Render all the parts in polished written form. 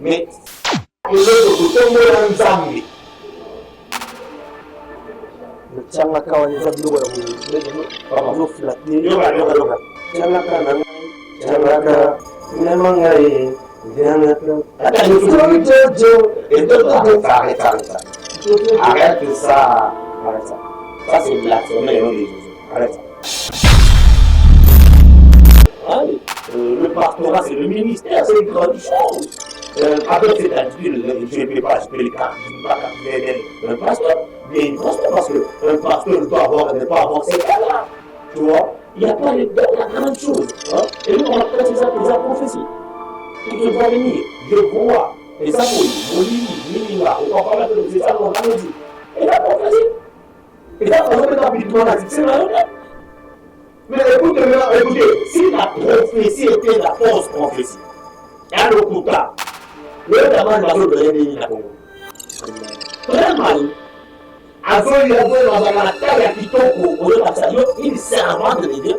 Mais il est changa kawan zablu wala mo flatni changa kana changa ka namangai arrête ça. Arrête ça. Ça c'est blague, c'est le nom des Jésus. Arrête ça. Le pastorat, c'est le ministère, c'est une grande chose. Avec cette attitude, je ne peux pas le capter un pasteur. Mais un pasteur, parce qu'un pasteur ne pas avoir ces cas-là. Tu vois, il n'y a pas de la grande chose. Hein? Et nous, on appelle ça des prophéties. Je dois venir, je crois, les apôtres, Bolivie, Minima, on parle de c'est ça qu'on a dit. Et la prophétie. Et là, on va mettre en place, c'est malhonnête. Mais écoutez, si la prophétie était la fausse prophétie, et à l'Okuta, le Daman va se donner la Congo. Très mal. Avant, il y avait dans la taille qui tombe il servante de Dieu,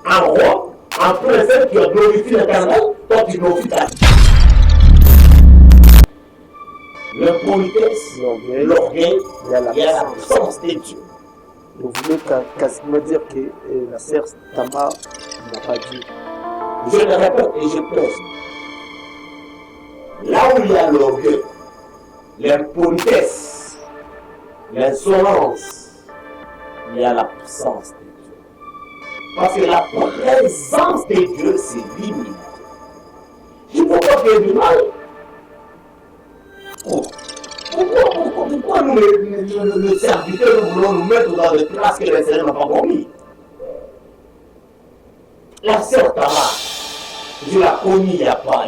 un roi, un préfet qui a glorifié l'éternel, quand il glorifie ta vie. L'impolitesse, l'orgueil, il y a la puissance de Dieu. Vous voulez quasiment dire que la sœur Tamar n'a pas dit. Je le répète et je pèse. Là où il y a l'orgueil, l'impolitesse, l'insolence, il y a la puissance de Dieu. Parce que la présence de Dieu, c'est l'immunité. Il ne faut pas faire du mal. Pourquoi nous, les serviteurs, nous voulons nous mettre dans des places que les Seigneur n'a pas commis? La sœur Tamar, je la connais, il n'y a pas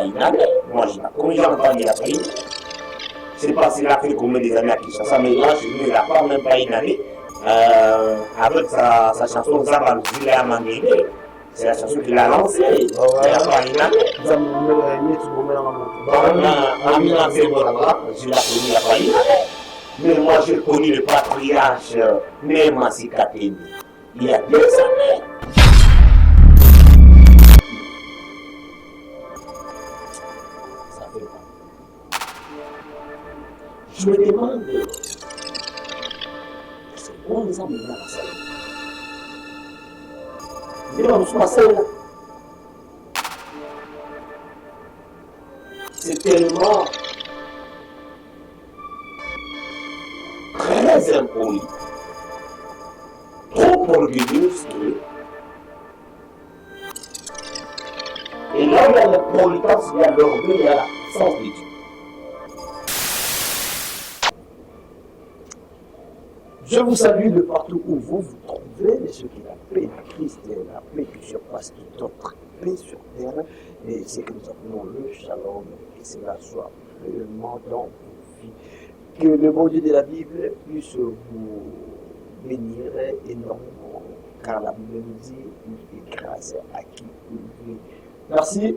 une année. Moi, je la connais, j'en ai pas, il n'y a pas une année. Je ne sais pas s'il a fait combien des années à Kinshasa, mais là, je ne l'ai pas, même pas une année. Avec sa chanson Zaba Zila Mangéné, c'est la chanson qu'il a lancée. Il n'y a pas une année. Je la connais, il n'y a pas une année. Mais moi, je connais le patriarche Néma Kateni il y a 2 années. Ça fait pas. Je me demande, c'est bon les hommes là, ça y est. Nous sommes là. C'est tellement très impoli, trop orgueilleux. Et là, il y a la politesse, il y a l'orgueil, il y a la puissance de Dieu. Je vous salue de partout où vous vous trouvez, et ce qui est la paix de Christ et la paix qui surpasse toute autre paix sur terre, et c'est que nous appelons le shalom, que cela soit pleinement dans vos vies. Que le bon Dieu de la Bible puisse vous bénir énormément, car la Bible nous dit qu'il fait grâce à qui il veut. Merci,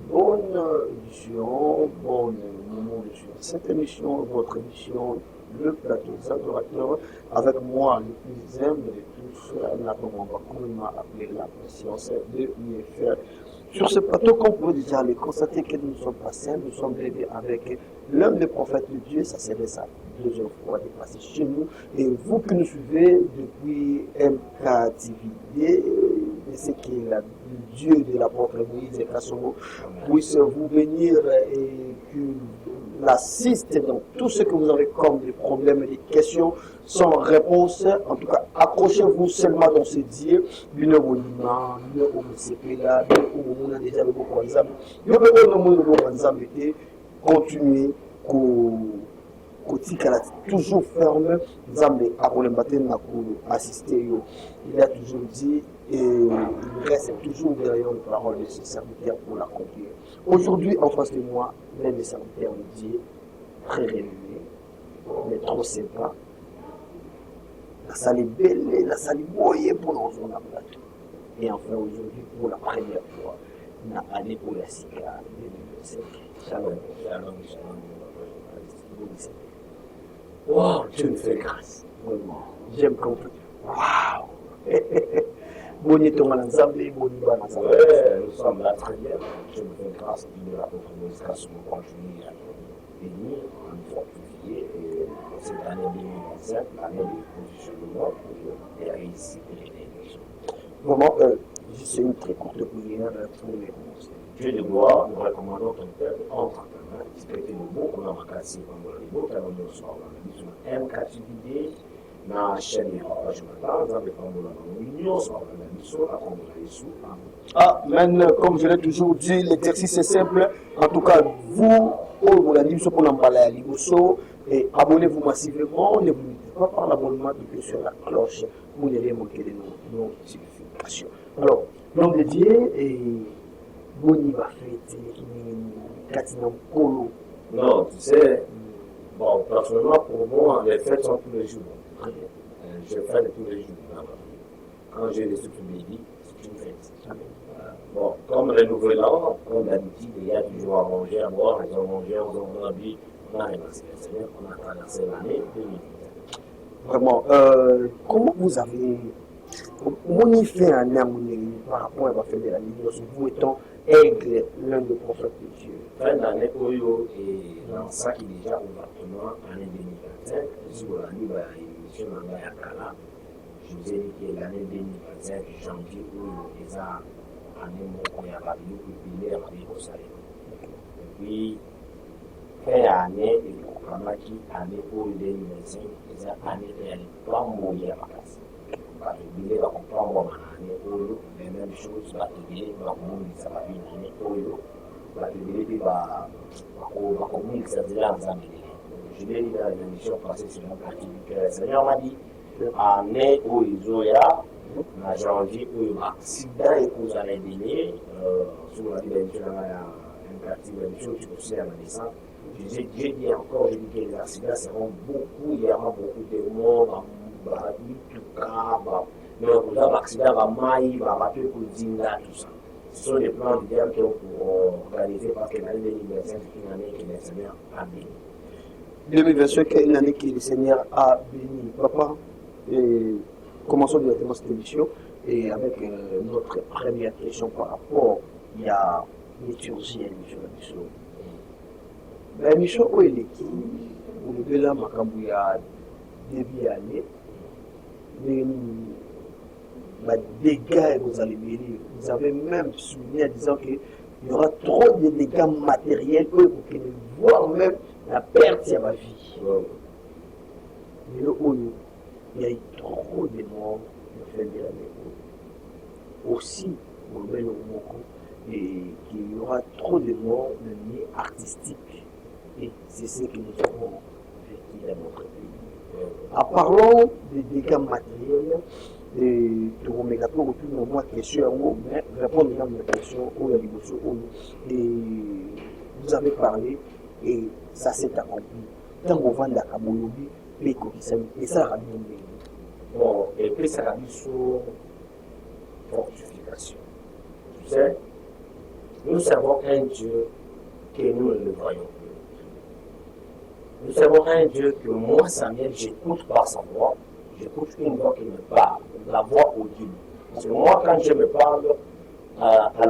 bonne édition, bon moment de suivre cette émission, votre émission, le plateau des adorateurs, avec moi le plus humble de tous, Nathan Mamba, comme il m'a appelé la patience de l'UFR. Sur ce plateau, comme vous pouvez déjà le constater que nous ne sommes pas simples, nous sommes aidés avec l'homme des prophètes de Dieu, ça serait ça, 2 fois dépassé chez nous. Et vous qui nous suivez depuis MKTV, c'est que le Dieu de l'apôtre Moïse et Kassomo puisse vous bénir et que l'assiste dans tout ce que vous avez comme des problèmes et des questions sans réponse. En tout cas, accrochez-vous seulement dans ce Dieu. Continuez toujours ferme. Il a toujours dit et il reste toujours derrière les paroles de ses serviteurs pour l'accomplir. Aujourd'hui, en face de moi, l'un des serviteurs de Dieu, très renommé, mais trop sympa. La salle est belle, la salle est boyée pour nous rejoindre à plateau. Et enfin, aujourd'hui, pour la première fois, on a allé pour la SICA 2025. Shalom. Shalom, shalom. Wow, Dieu nous fait grâce. Vraiment. J'aime quand on peut. Waouh! Boni Tonga Nzambe, Boni Bana Nzambe. Ouais, nous sommes là très bien. Je me fais grâce de l'apôtre Moïse Kassou quand je suis béni, une fois publié, et cette année 2025, l'année de positionnement pour les réussites et les bénédictions. Vraiment, c'est une très courte prière pour les commencer. Dieu de gloire, nous recommandons ton peuple entre ta main, respectez le mot, on a marqué comme le mot, car nous sommes en M captivité, na chaîne de rapprochement, dans le Pambola, l'union, soit la mission, la Pambola, les Amen. Comme je l'ai toujours dit, l'exercice est simple. En tout cas, vous, vous l'avez dit, pour l'emballer et abonnez-vous massivement. Ne vous mettez pas par l'abonnement de sur la cloche pour ne rien manquer de nos notifications. Alors, l'homme de Dieu et Boni va fêter Katina Polo. Non, tu sais, bon, personnellement, pour moi, les fêtes sont tous les jours. Je fais tous les jours. Quand j'ai des succès, c'est une fête. Bon, comme le nouvel an, comme d'habitude, il y a toujours à manger, à boire, ils ont mangé, on a bu, on a remercié le Seigneur, on a traversé l'année 2020. Vraiment, comment vous avez. On y fait un harmonie par rapport à la fête de la Libération, vous étant aigle, l'un des prophètes de Dieu. Fin d'année, Oyo est dans ça qui est déjà ouvertement année 2025. Si vous avez l'émission dans la Kala, je vous ai dit que l'année 2025, janvier, Oyo, déjà année où il y a la vie, puis il y a la vie au Salé. Et puis, fin d'année, il y a qui année Oyo 2025, déjà année où il y a les plans mouillés à la classe. Il y a un plan mouillé à l'année Oyo, les mêmes choses, la télé, la monde, ça va venir l'année Oyo. La télé va communiquer ça déjà en Zambie. Je l'ai dit dans l'émission passée sur mon parti que le Seigneur m'a dit année où ils ont là, en janvier où il y a un accident et que vous allez venir sur la vie de l'émission, un quartier de l'émission qui est aussi à la naissance. J'ai dit encore, je dis que les accidents seront beaucoup, il y aura beaucoup de morts, tout cas, mais l'accident va mailler, va battre le Zinga, tout ça. Ce sont des plans du diable qui ont pour organiser parce que l'année 2025 est une année que le Seigneur a béni. 2025 est une année que le Seigneur a béni. Papa, commençons directement cette émission et avec notre première question par rapport à la liturgie et l'émission. La mission où elle est qui, où le Béla Makambouya début année, des dégâts vous allez venir. Vous avez même souligné en disant qu'il y aura trop de dégâts matériels que vous pouvez voir même la perte de ma vie. Mais le haut, il y a eu trop de morts de fin de l'année. Aussi, et qu'il y aura trop de morts de liens artistiques. Et c'est ce que nous avons vécu dans notre pays. En parlant des dégâts matériels, et tu remets la pour moi question, mais répondre à ma question au et vous avez parlé et ça s'est accompli. Tant qu'on vend la Kamoyobi, et ça a bien. Bon, et puis ça a mis sur fortification. Tu sais, nous savons un Dieu que nous ne le voyons plus. Nous savons un Dieu que moi, Samuel, j'écoute par sa voix. J'écoute une voix qui me parle, la voix audible. Parce que moi, quand je me parle,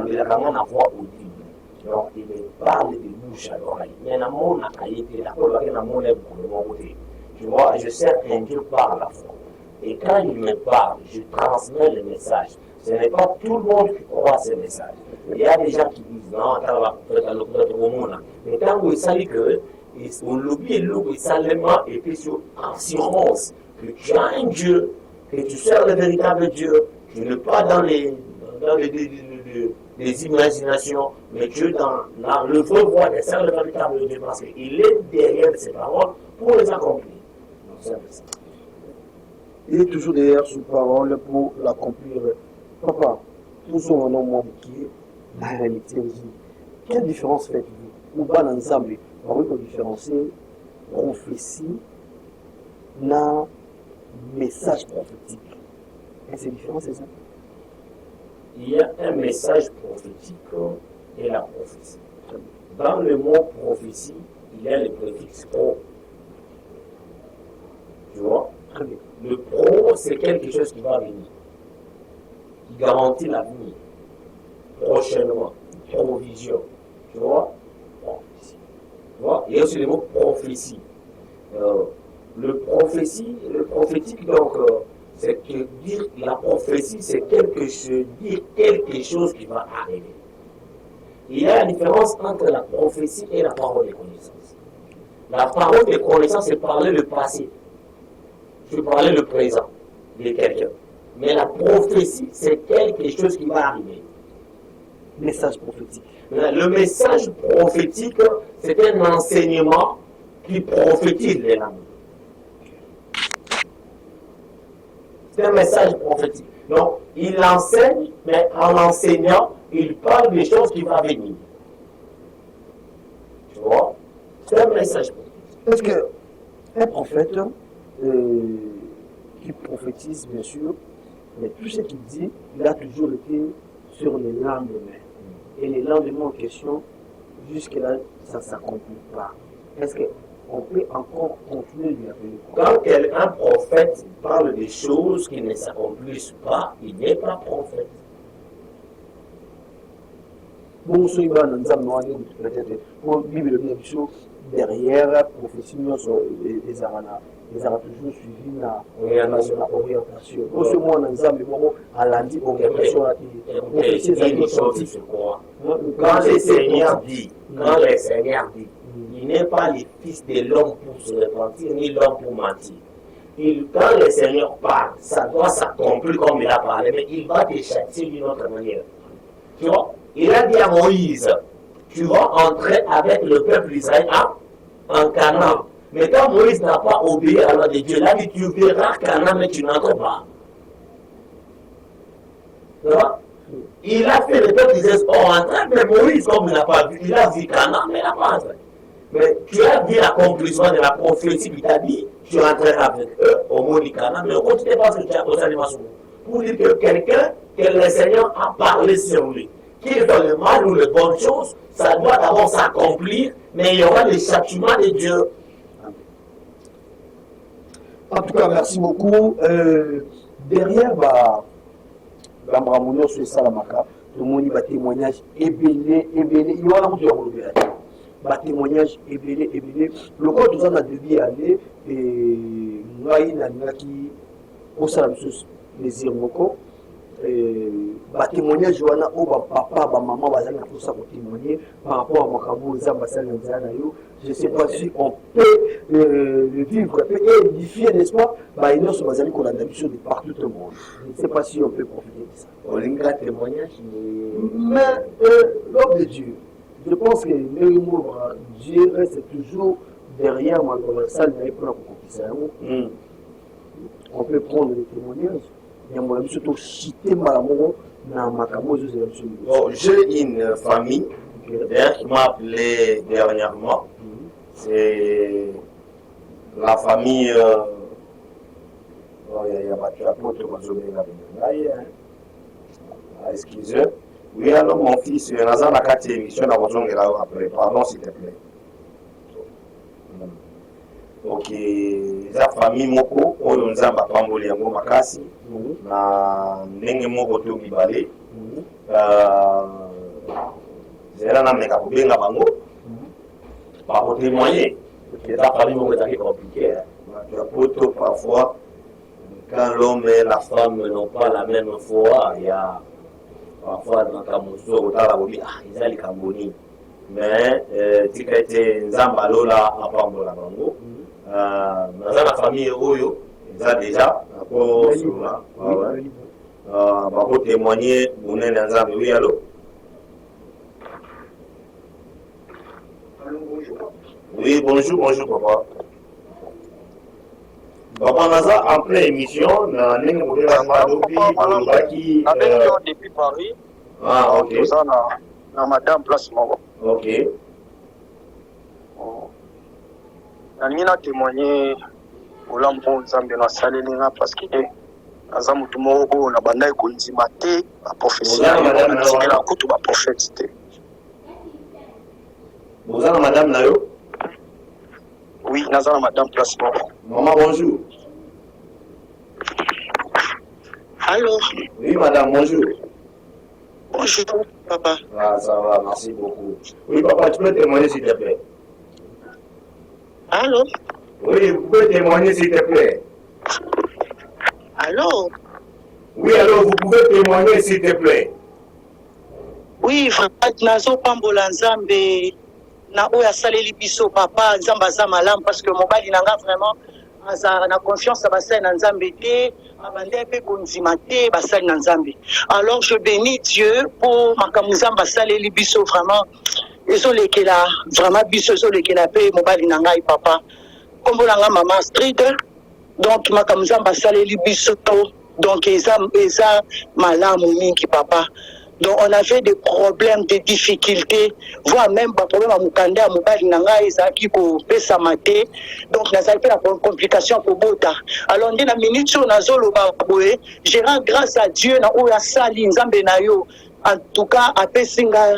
il y a vraiment la voix audible. Donc, il me parle de bouche à l'oreille. Il y a un mot à qualité, la parole est un mot de mon côté. Tu vois, je sais qu'un Dieu par la foi. Et quand il me parle, je transmets le message. Ce n'est pas tout le monde qui croit ce message. Il y a des gens qui disent non, mais quand vous savez que on l'oublie, seulement, et puis sur assurance que tu as un Dieu, que tu sers le véritable Dieu, tu n'es pas dans les imaginations, mais Dieu dans le vrai voie de servir le véritable Dieu, parce qu'il est derrière ses paroles pour les accomplir. Il est toujours derrière ses paroles pour l'accomplir. Papa, nous sommes un homme qui est dans la liturgie. Quelle différence faites-vous? Ou pas ensemble, on peut différencier prophétie na message prophétique. Et c'est différent, c'est ça? Il y a un message prophétique et la prophétie. Dans le mot prophétie, il y a le préfixe pro. Tu vois? Très bien. Le pro, c'est quelque chose qui va venir. qui garantit l'avenir, prochainement, provision, tu vois, prophétie. Tu vois, il y a aussi le mot prophétie. Le prophétique, donc, c'est que dire la prophétie, c'est dire quelque chose qui va arriver. Il y a une différence entre la prophétie et la parole de connaissance. La parole de connaissance, c'est parler le passé. Je parlais le présent de quelqu'un. Mais la prophétie, c'est quelque chose qui va arriver. Message prophétique. Le message prophétique, c'est un enseignement qui prophétise les langues. C'est un message prophétique. Donc, il enseigne, mais en enseignant, il parle des choses qui vont venir. Tu vois? C'est un message prophétique. Parce qu'un prophète qui prophétise, bien sûr, mais tout ce qu'il dit, il a toujours été sur les lendemains. Et les lendemains en question, jusque-là, ça ne s'accomplit pas. Est-ce qu'on peut encore continuer de l'appeler Quand un prophète parle des choses qui ne s'accomplissent pas, il n'est pas prophète. Bon, ce qui va dans peut-être pour Bible derrière la prophétie, les arana. Ils ont toujours suivi la orientation. Non seulement dans les âmes, mais à lundi, orientation à Quand le Seigneur dit, il n'est pas le fils de l'homme pour se repentir, ni l'homme pour mentir. Quand le Seigneur parle, ça doit s'accomplir comme il a parlé, mais il va te châtier d'une autre manière. Tu vois, il a dit à Moïse, tu vas entrer avec le peuple d'Israël en Canaan. Mais quand Moïse n'a pas obéi à la loi de Dieu, il a dit, tu verras Canaan, mais tu n'entres pas. Tu vois? Il a fait le peuple d'Israël entrer, mais Moïse, comme il n'a pas vu, il a vu Canaan, mais il n'a pas entré. Mais tu as vu l'accomplissement de la prophétie qui t'a dit, tu entreras avec eux au mot du Canaan, mais au continue pas ce que tu as posé l'animation. Pour dire que quelqu'un, que le Seigneur a parlé sur lui, qu'il fait le mal ou les bonnes choses, ça doit d'abord s'accomplir, mais il y aura le châtiment de Dieu. En tout cas, merci beaucoup. Derrière, Bramouno sur Salamaka, tout le monde y a témoignage ébélé. Il y a un témoignage ébélé. Le corps tout ça a devié aller et nous avons qui au salam plaisir beaucoup. Témoignage wana o papa maman bazali na pour ça pour témoigner par rapport à makambo za basali nzana yo. Je sais pas si on peut le vivre et édifier, n'est-ce pas? Il y a bazali qu'on a l'habitude de partout au monde. Je ne sais pas si on peut profiter de ça. On a un témoignage, mais l'homme de Dieu, je pense que Dieu reste toujours derrière moi dans la salle de pour on peut prendre des témoignages. J'ai une famille qui m'a appelé dernièrement. C'est la famille. Excusez. Oui, alors mon fils, il y a la 4e émission après. Pardon, s'il te plaît. Ok, la famille moko oyo nzamba pamboli yango makasi na ndenge moko to mibale zela na meka kubenga bango ba ko témoigner que la famille moko est compliquée la photo parfois quand l'homme et la femme n'ont pas la même foi il y a parfois dans kamuso otala bobi ils ali kamboni mais tikete nzamba lola apambola bango dans la famille Oyo, ils ont déjà pour témoigner, oui, allô? Oui, bonjour, papa. Papa Naza, en pleine émission, depuis Paris. Ah, ok. Dans Madame Place Mongo. Ok. Nalingi na témoigner olambo nzambe na salelinga parce que aza mutu moko oyo na bandai kondima te baprophétie natikela kutu baprophète te. Boza na madame na yo? Oui, naza na Madame Place Mongo. Maman, bonjour. Allô? Oui, madame, bonjour. Bonjour, papa. Ah, ça va, merci beaucoup. Oui, papa, tu peux témoigner s'il te plaît? Allô? Oui, vous pouvez témoigner s'il te plaît? Allô? Oui, alors vous pouvez témoigner s'il te plaît? Oui, vraiment, nazo pambola nzambe na oya saleli biso papa nzambe aza malamu parce que mobali nanga vraiment aza na confiance à basali na nzambe te abandai pe kondima te basali na nzambe. Alors je bénis Dieu pour makambo nzambe asaleli biso vraiment ezolekela vraiment biso ezolekela pe mobali nanga papa kombo nanga mama Astrid donc makambo nzambe asaleli biso donc eza malamu mingi papa. Donc on avait des problèmes, des difficultés, voire même des problèmes à Mukanda, à Mubali Nanga, Isaki, pour Pessamate. Donc, nous avons fait la complication pour Bota. Alors, on dit la minute sur Nazolo Baboué, je rends grâce à Dieu, na Oya Sali, Nzambe Nayo. En tout cas, à Pessinga,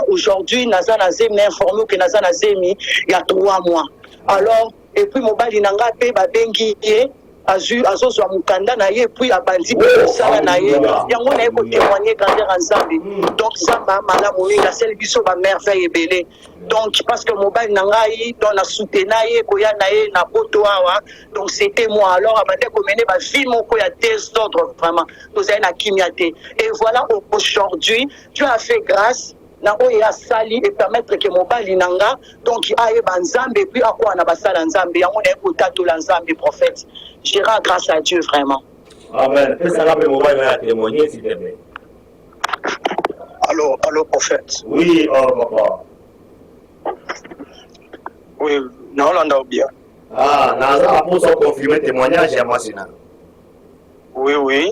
aujourd'hui, Nazana Zemi informé que Nazana Zemi, il y a 3 mois. Alors, et puis Mubali Nanga, Peba Bengi, azozwa mukanda na ye puis abandi kosala na ye yango na ye kotémoigner grandeur nzambe donc nzamba malamu mingi asali biso bamerveille ebele donc parce que mobali na ngai donc na soutena ye koya na ye na poto awa donc c'était moi alors abandi komene bavie moko ya désordre vraiment tozali na kimia te et voilà aujourd'hui Dieu a fait grâce na oyo asali et permettre que mobali nanga donc ayeba nzambe puis akwa na basala nzambe yango na ekotatola nzambe prophète je rends grâce à Dieu vraiment. Amen. Fais ça là pour mobile à témoigner s'il te plaît. Allô prophète. Oui, oh papa. Oui, naolanda bien. Ah, naza pour ça confirmer témoignage à moi sina. Oui.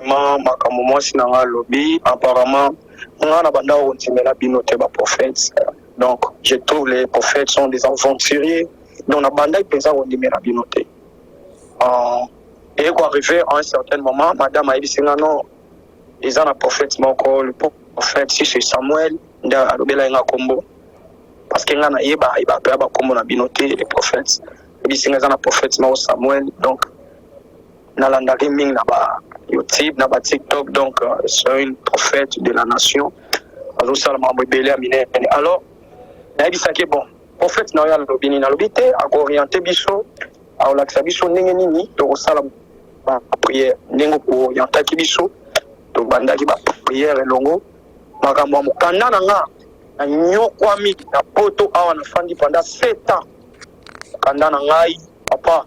Makambo moi sina lobby apparemment on a banda ontimela binote ba prophètes. Donc, je trouve les prophètes sont des aventuriers. Donc, la banda pesa ondimela binote. Et quoi arriver à un certain moment, madame a dit non, ils ont un prophète, le prophète, si c'est Samuel, il a un combo. Parce qu'il y a un combo na binoté, les prophètes. Il dit un prophète, Samuel, donc, na landa riming na ba YouTube, na ba TikTok, donc, c'est une prophète de la nation. Alors, ça, alors, il a dit ça qui est bon. Prophète, na lobby, na lobby, a orienté biso. Alors la biso ndenge nini to sala ba prière ndenge ko yantaki biso to bandaki ba prière elongo makambo mukanda nanga na nyokwami na poto awa na fandi pendant 7 ans kanda na ngai papa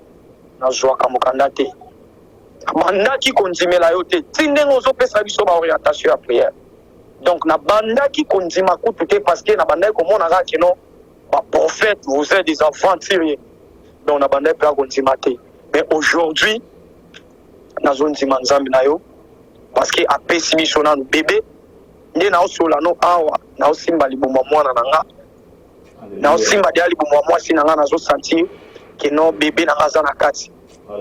na zwaka mukanda te bandaki konzimela yo te tindenge ozopesa biso ba orientation ya prière donc na bandaki konzima kutu te parce que na bandaki komona ka keno ba prophète vous êtes des aventuriers. Donc, on a bandé pour continuer. Mais aujourd'hui, nous avons dit que parce que après si nous sommes bébé, nous avons dit que nous avons dit que senti que nos bébés sont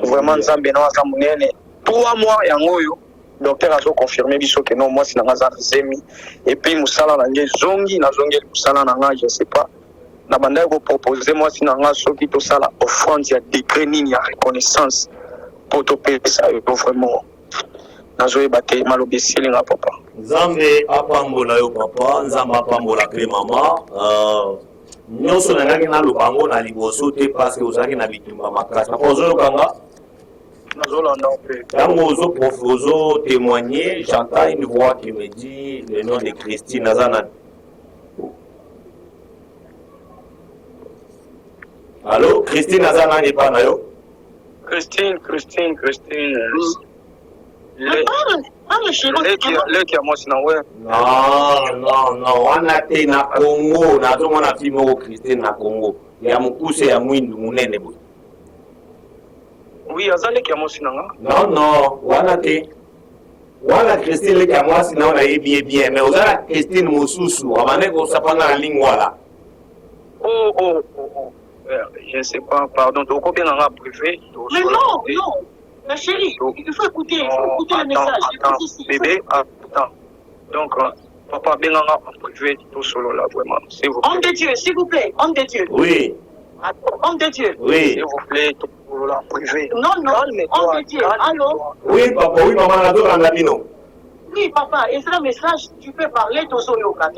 vraiment Nzambe na za munene 3 mois yango docteur a confirmé que non moi si na za zemi et puis musala na zongi na zongi musala na je sais pas. Na banda ko proposer moi si nanga soki to sala offrande ya décret nini ya reconnaissance pour to pesa vraiment nazoe baté malobi silinga papa Nzambe apambola yo papa nzamba apambola ke mama nyonso na ngaki na lubango na liboso te parce que ozaki na bitumba makasi papa ozolokanga nazolanda pe tango ozo témoigner j'entends une voix qui me dit le nom de Christine Nazana. Allô, Christine Azana n'est pas là. Christine. Leki ya mosi na we. Non, wana te na Congo, na to mona fimo Christine na Congo. Ya mukuse ya mwindu munene boy. Oui, azaleki ya mosi na nga. Non, wana te. Wana Christine leki ya mosi na ona bien, mais ozala Christine mosusu, amane ko sapanga na lingwa la. Oh. Je ne sais pas, pardon, tu as combien en privé? Mais non, ma chérie, il faut écouter le message. Attends, bébé, attends. Donc, papa, bien en privé, tout solo là, vraiment, s'il vous plaît. Homme de Dieu, s'il vous plaît, homme de Dieu. Oui. Homme de Dieu. Oui. S'il vous plaît, tout là privé. Non, non, on me dit, allô? Oui, papa, oui, maman, la dose en latino. Oui, papa, et ça, message, tu peux parler, Toso Yoka.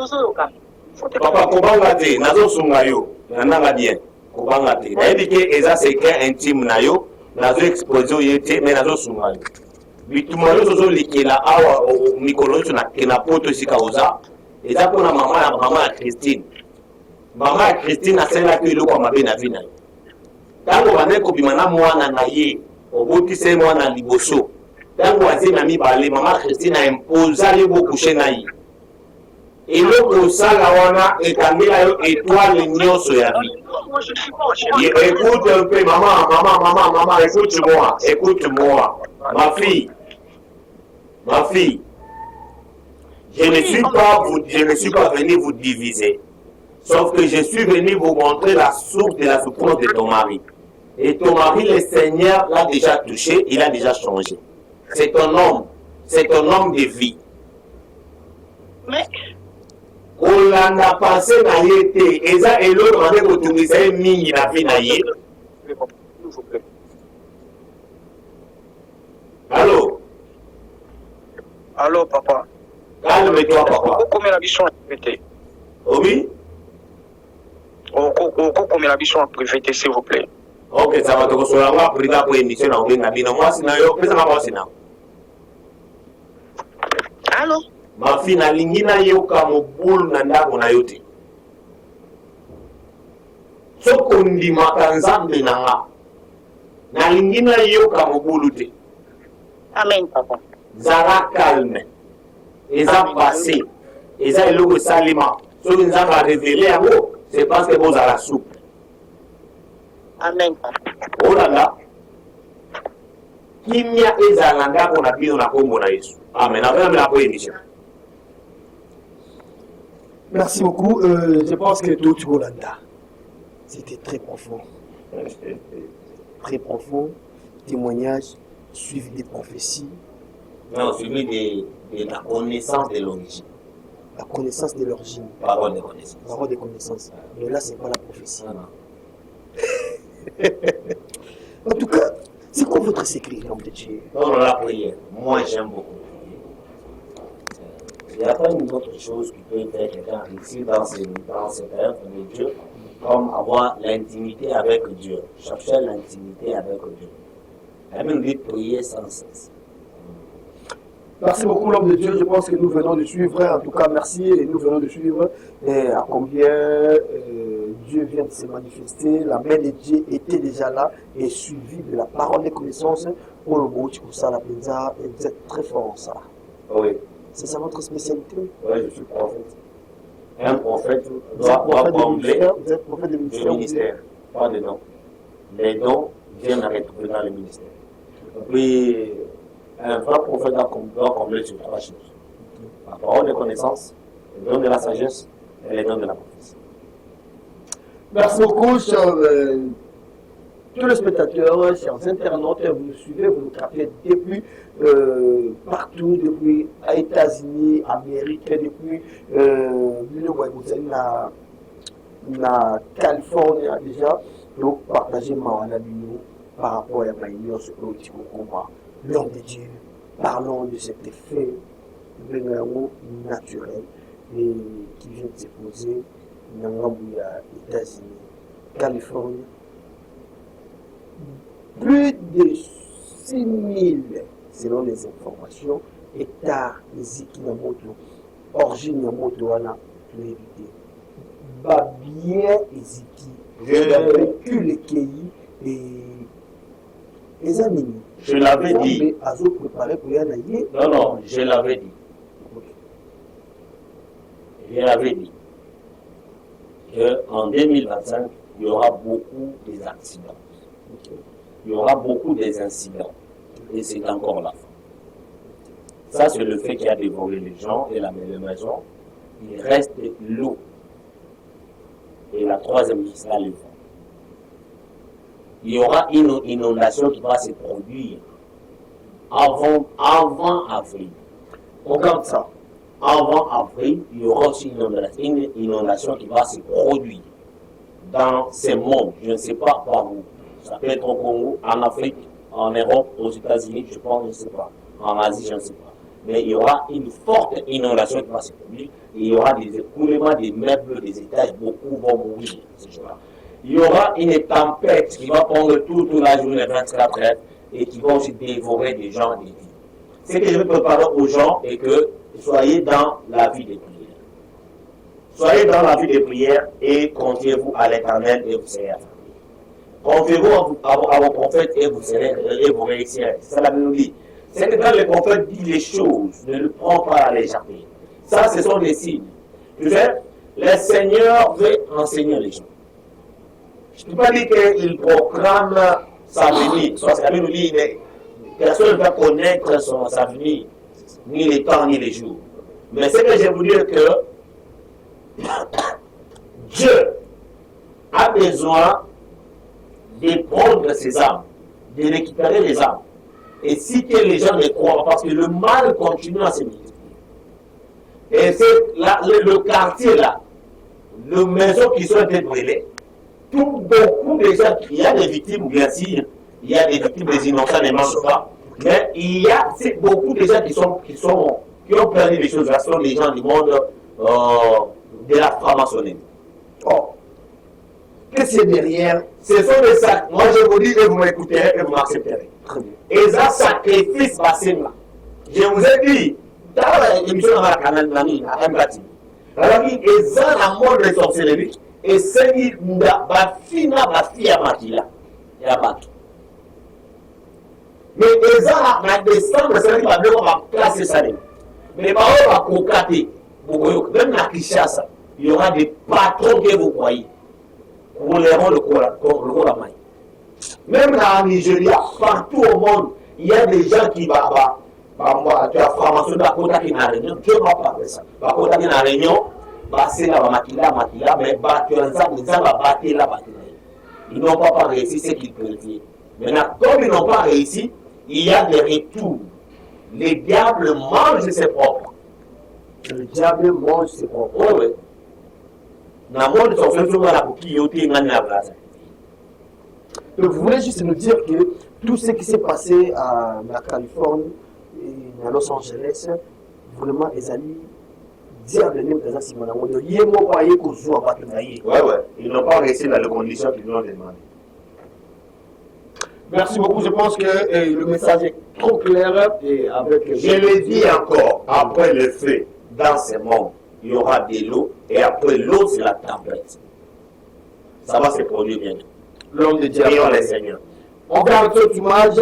Papa, kobanga te, nazo sunga yo, nananga bien. Kobanga te. Nayebi ke eza secret intime na yo, nazo exposer ye te, mais nazo sunga yo. Bituma yo zozo likela awa mikolo yo na poto esika oza, eza mpona mama ya Christine. Mama ya Christine asalelaki eloko ya mabe na vi na yo. Ntango bande kobima na mwana na ye, obotisa mwana liboso. Ntango azie na mibale, mama Christine aimposali bokushe na ye. Eloko osala wana ekangela yo étoile nyonso ya vie. Écoute un peu, maman, écoute-moi. Ma fille, je ne suis pas venu vous diviser. Sauf que je suis venu vous montrer la source de la souffrance de ton mari. Et ton mari, le Seigneur, l'a déjà touché, il a déjà changé. C'est ton homme de vie. Mais kolanda passé na ye te eza eloko bande kotungisa ye mingi na vie na ye. Allô papa. Calme-toi papa. Okomela biso en privé. Oui. Okomela biso en privé s'il vous plaît. Ok, ça va tokosola ngo aprika po émission na obenga bino mwasi na yo pesa nga mwasi na. allô? Ma fille nalingi nayoka mobulu na ndako na yo te. Soko ndimaka nzambe na nga nalingi nayoka mobulu te. Amen papa. Zara calme. Eza passé. Eza eloko salima. Soki nzambe a révélé yango, c'est parce que bozala souple. Amen papa. Olanda. Kimia ezala ndako na bino na kombo na Yesu. Amen. Avena po émission. Merci beaucoup. Je pense que tout Rolanda, c'était très profond. Très profond. Témoignage, suivi des prophéties. Non, suivi de la connaissance de l'origine. La connaissance de l'origine. Parole de connaissance. Parole de connaissance. Mais là, c'est pas la prophétie. En tout cas, c'est quoi votre secret, l'homme de Dieu? Non, la prière. Moi, j'aime beaucoup. Il n'y a pas une autre chose qui peut faire quelqu'un réussir dans cette œuvre de Dieu, comme avoir l'intimité avec Dieu, chercher l'intimité avec Dieu. La même vie de prier sans cesse. Merci beaucoup l'homme de Dieu, je pense que nous venons de suivre, en tout cas merci, et nous venons de suivre à combien Dieu vient de se manifester, la main de Dieu était déjà là et suivi de la parole des connaissances pour le mot pour ça la pizza et vous êtes très fort en ça. Oui. C'est ça votre spécialité? Oui, je suis prophète. Un prophète doit combler le ministère, pas de dons. Les dons viennent à retrouver dans le ministère. Et puis, un vrai prophète doit combler sur trois choses. La parole de connaissance, les dons de la sagesse et les dons de la prophétie. Merci beaucoup, chers téléspectateurs, chers internautes, vous nous suivez, vous nous captez depuis partout, depuis les États-Unis, Amérique, depuis la Californie déjà, donc partagez ma par rapport à ma union sur le petit combat. L'homme de Dieu, parlons de cet effet naturel et qui vient de se poser dans les États-Unis, Californie. Plus de 6000, selon les informations, hectares de Ziki Namoto, origine Namoto, on a pu éviter. Bien Ziki, j'ai vécu les pays et les amis. Je l'avais dit. Non, je l'avais dit. Je l'avais dit qu'en 2025, il y aura beaucoup d'accidents. Il y aura beaucoup d'incidents. Et c'est encore la fin. Ça, c'est le fait qu'il y a dévoré les gens et la maison. Il reste l'eau. Et la troisième qui sera le vent. Il y aura une inondation qui va se produire avant avril. Regarde ça. Avant avril, il y aura aussi une inondation qui va se produire dans ces mondes. Je ne sais pas par où. Ça peut être au Congo, en Afrique, en Europe, aux États-Unis, je pense, je ne sais pas. En Asie, je ne sais pas. Mais il y aura une forte inondation qui va se produire. Il y aura des écoulements des meubles, des étages, beaucoup vont mourir ce jour-là. Il y aura une tempête qui va prendre toute la journée 24 heures et qui va aussi dévorer des gens, des vies. Ce que je veux préparer aux gens est que soyez dans la vie des prières. Soyez dans la vie des prières et confiez-vous à l'Éternel et vous serez affamés. Confiez-vous à vos prophètes et vous réussirez. C'est la mélodie. C'est que quand le prophète dit les choses, ne le prend pas à la légèreté. Ça, ce sont des signes. Tu sais, le Seigneur veut enseigner les gens. Je ne peux pas dire qu'il proclame sa venue. Soit la mélodie, personne ne va connaître sa venue, ni les temps, ni les jours. Mais ce que je veux dire que Dieu a besoin de prendre ses âmes, de récupérer les âmes. Et si que les gens ne croient pas, parce que le mal continue à se multiplier. Et c'est le quartier là, les maisons qui sont brûlées, beaucoup de gens, il y a des victimes, bien sûr, il y a des victimes, des innocents, des malfaiteurs, mais il y a beaucoup de gens qui ont perdu des choses. Ce sont les gens du monde de la franc-maçonnerie. Oh. Qu'est-ce qu'il y a derrière? Ce sont des sacs. Moi, je vous dis et vous m'écouterez et vous m'accepterez. Et ça, sacrifice, là. Je vous ai dit, dans l'émission de la canal, à Mbati, et ça, la mort de sorcellerie, et c'est fina à Matila, et à Batou. Mais ça, la descente, c'est va placer ça. Mais par contre, on va cocater, même la Kishasa, il y aura des patrons que vous voyez. Pour les rendre le main. Même en Nigeria, partout au monde, il y a des gens qui tu as formation d'Akota qui n'a réunion, Dieu m'a parlé ça. Akota qui n'a réunion, c'est la Makila, mais tu as des gens à battre là. Ils n'ont pas réussi ce qu'ils prédisaient. Maintenant, comme ils n'ont pas réussi, il y a des retours. Les diables mangent ses propres. Le diable mange ses propres. Oui, oui. Vous voulez juste nous dire que tout ce qui s'est passé à la Californie et à Los Angeles, vraiment, les amis, diable n'est pas si mal. Oui, ils n'ont pas réussi dans les conditions qu'ils nous ont demandé. Merci beaucoup. Je pense que le message est trop clair. Et avec... Je le dis encore, après le feu, dans ce monde, il y aura de l'eau, et après l'eau, c'est la tempête. Ça va se produire bientôt. L'homme de Dieu. Prions les Seigneurs. On garde cette image.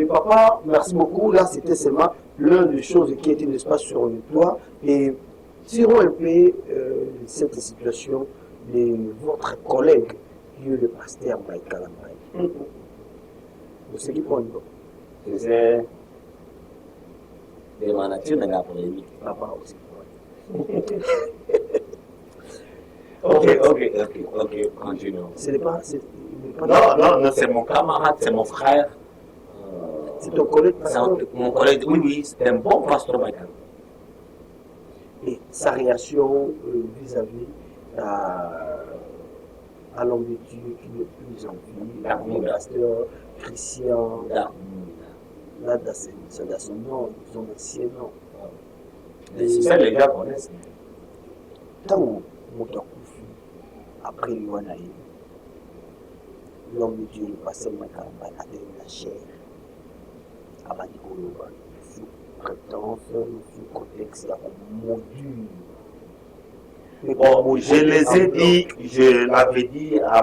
Papa, merci beaucoup. Là, c'était seulement l'une des choses qui était, n'est-ce pas, sur le toit. Et tirons un peu cette situation de votre collègue, qui est le pasteur Michael Ambaye. De ce qui prend une c'est de ma nature, n'a pas polémique. Papa aussi. Ok, continuons. Ce n'est pas... Non, c'est mon camarade, c'est mon frère. C'est ton collègue pasteur? Mon collègue, oui, c'est un bon pasteur Michael. Et sa réaction vis-à-vis à l'homme de Dieu qui n'est plus en vie, le pasteur Christian, là, dans son nom, son ancien nom. C'est ça, les gars connaissent. Tant où mon Koufi, après l'Iwanaï, l'homme de Dieu, le pasteur Makamba, a donné la chair à Badikoloba, sous prétence, sous contexte, module. Bon, je les ai dit, je l'avais dit à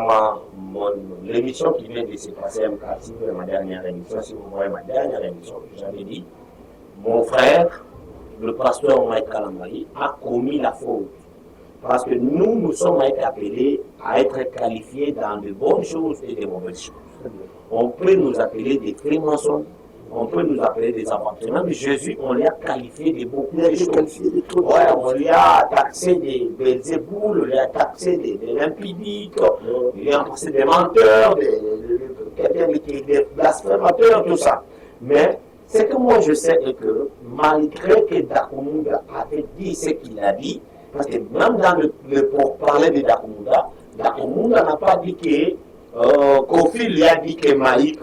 l'émission qui vient de se passer à MKC, ma dernière émission, si vous voyez ma dernière émission, j'avais dit, mon frère, le pasteur Michael Ambaye, a commis la faute. Parce que nous sommes appelés à être qualifiés dans de bonnes choses et de mauvaises choses. On peut nous appeler des freemaçons, on peut nous appeler des aventuriers. Même Jésus, on l'a qualifié de beaucoup de choses. Ouais, on lui a taxé des Belzéboul, on lui a taxé des limpidiques, on lui a taxé des menteurs, des blasphémateurs, tout ça. Mais ce que moi je sais est que malgré que Dakumunda avait dit ce qu'il a dit, parce que même dans pour parler de Dakumunda n'a pas dit que Kofi lui a dit que Mike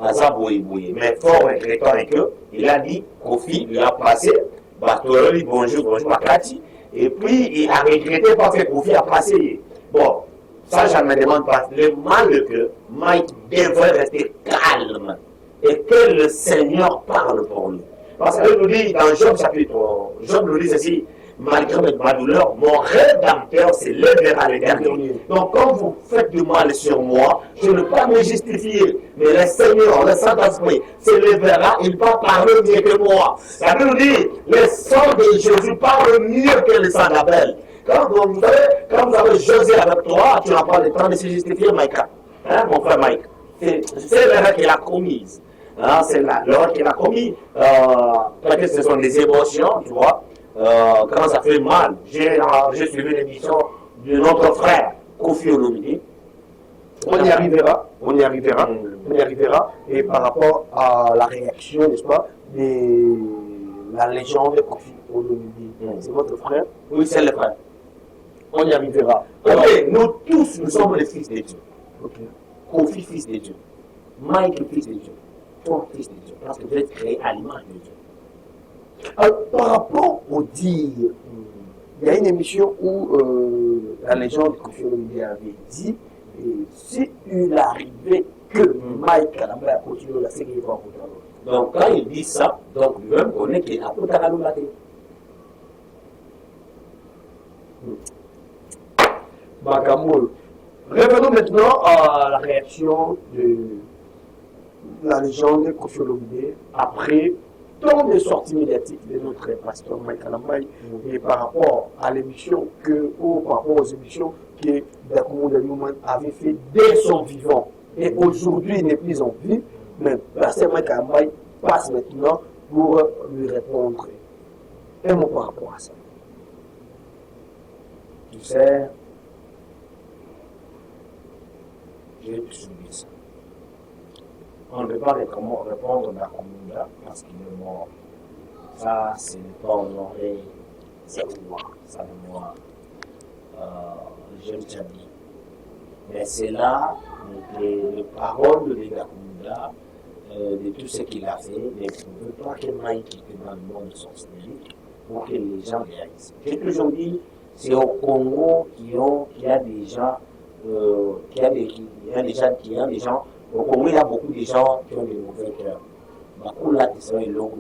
a zaboué. Mais fort regrettant que il a dit, Kofi lui a passé, Bartololi, bonjour, Makati. Et puis, il a regretté parce que Kofi a passé. Bon, ça, je ne me demande pas. Le mal que Mike devrait rester calme et que le Seigneur parle pour lui. Parce qu'il nous dit dans Job chapitre 3, Job nous dit ceci, malgré ma douleur, mon rédempteur se lèvera le dernier. Donc, quand vous faites du mal sur moi, je ne peux pas me justifier. Mais le Seigneur, le Saint-Esprit, se lèvera, il va parler mieux que moi. La Bible nous dit, le sang de Jésus parle mieux que le sang d'Abel. Quand vous avez José avec toi, tu n'as pas le temps de se justifier, Mike. Hein, mon frère Mike. C'est l'erreur qu'il a commise. Hein, c'est l'erreur qu'il a commise. Peut-être que ce sont des émotions, tu vois. Quand ça fait mal, j'ai suivi l'émission de notre frère Kofi Olomide. On y arrivera. Et par rapport à la réaction, n'est-ce pas, de la légende Kofi Olomide. C'est votre frère? Oui, c'est le frère. On y arrivera. Ok, nous tous, nous sommes les fils de Dieu. Okay. Kofi, fils de Dieu. Mike, fils de Dieu. Toi, fils de Dieu. Parce que vous êtes créé à l'image de Dieu. Alors, par rapport au dire, il y a une émission où la légende de Kofi Olomide avait dit, si il arrivait que Mike Kalamba a continué la série de Kotalo. Donc, quand il dit ça, donc lui-même connaît qu'il a Kotalo la télé. Bagamoul. Revenons maintenant à la réaction de la légende de Kofi Olomide après tant de sorties médiatiques de notre pasteur Mike Kalambay et par rapport à l'émission par rapport aux émissions que Dakumunde Newman avait fait dès son vivant. Et aujourd'hui, il n'est plus en vie, mais pasteur Mike Kalambay passe maintenant pour lui répondre. Un mot par rapport à ça. Tu sais, j'ai subi ça. On ne peut pas répondre à Dakumunde parce qu'il est mort. Ça, c'est ne pas honorer sa mémoire. J'aime bien dit. Mais c'est là les paroles de Dakumunde, de tout ce qu'il a fait, mais on ne veut pas que Mike était dans le monde de son spirit pour que les gens réalisent. J'ai toujours dit, c'est au Congo qu'il y a des gens, au Congo, il y a beaucoup de gens qui ont des mauvais cœurs. Beaucoup là, qui sont longs,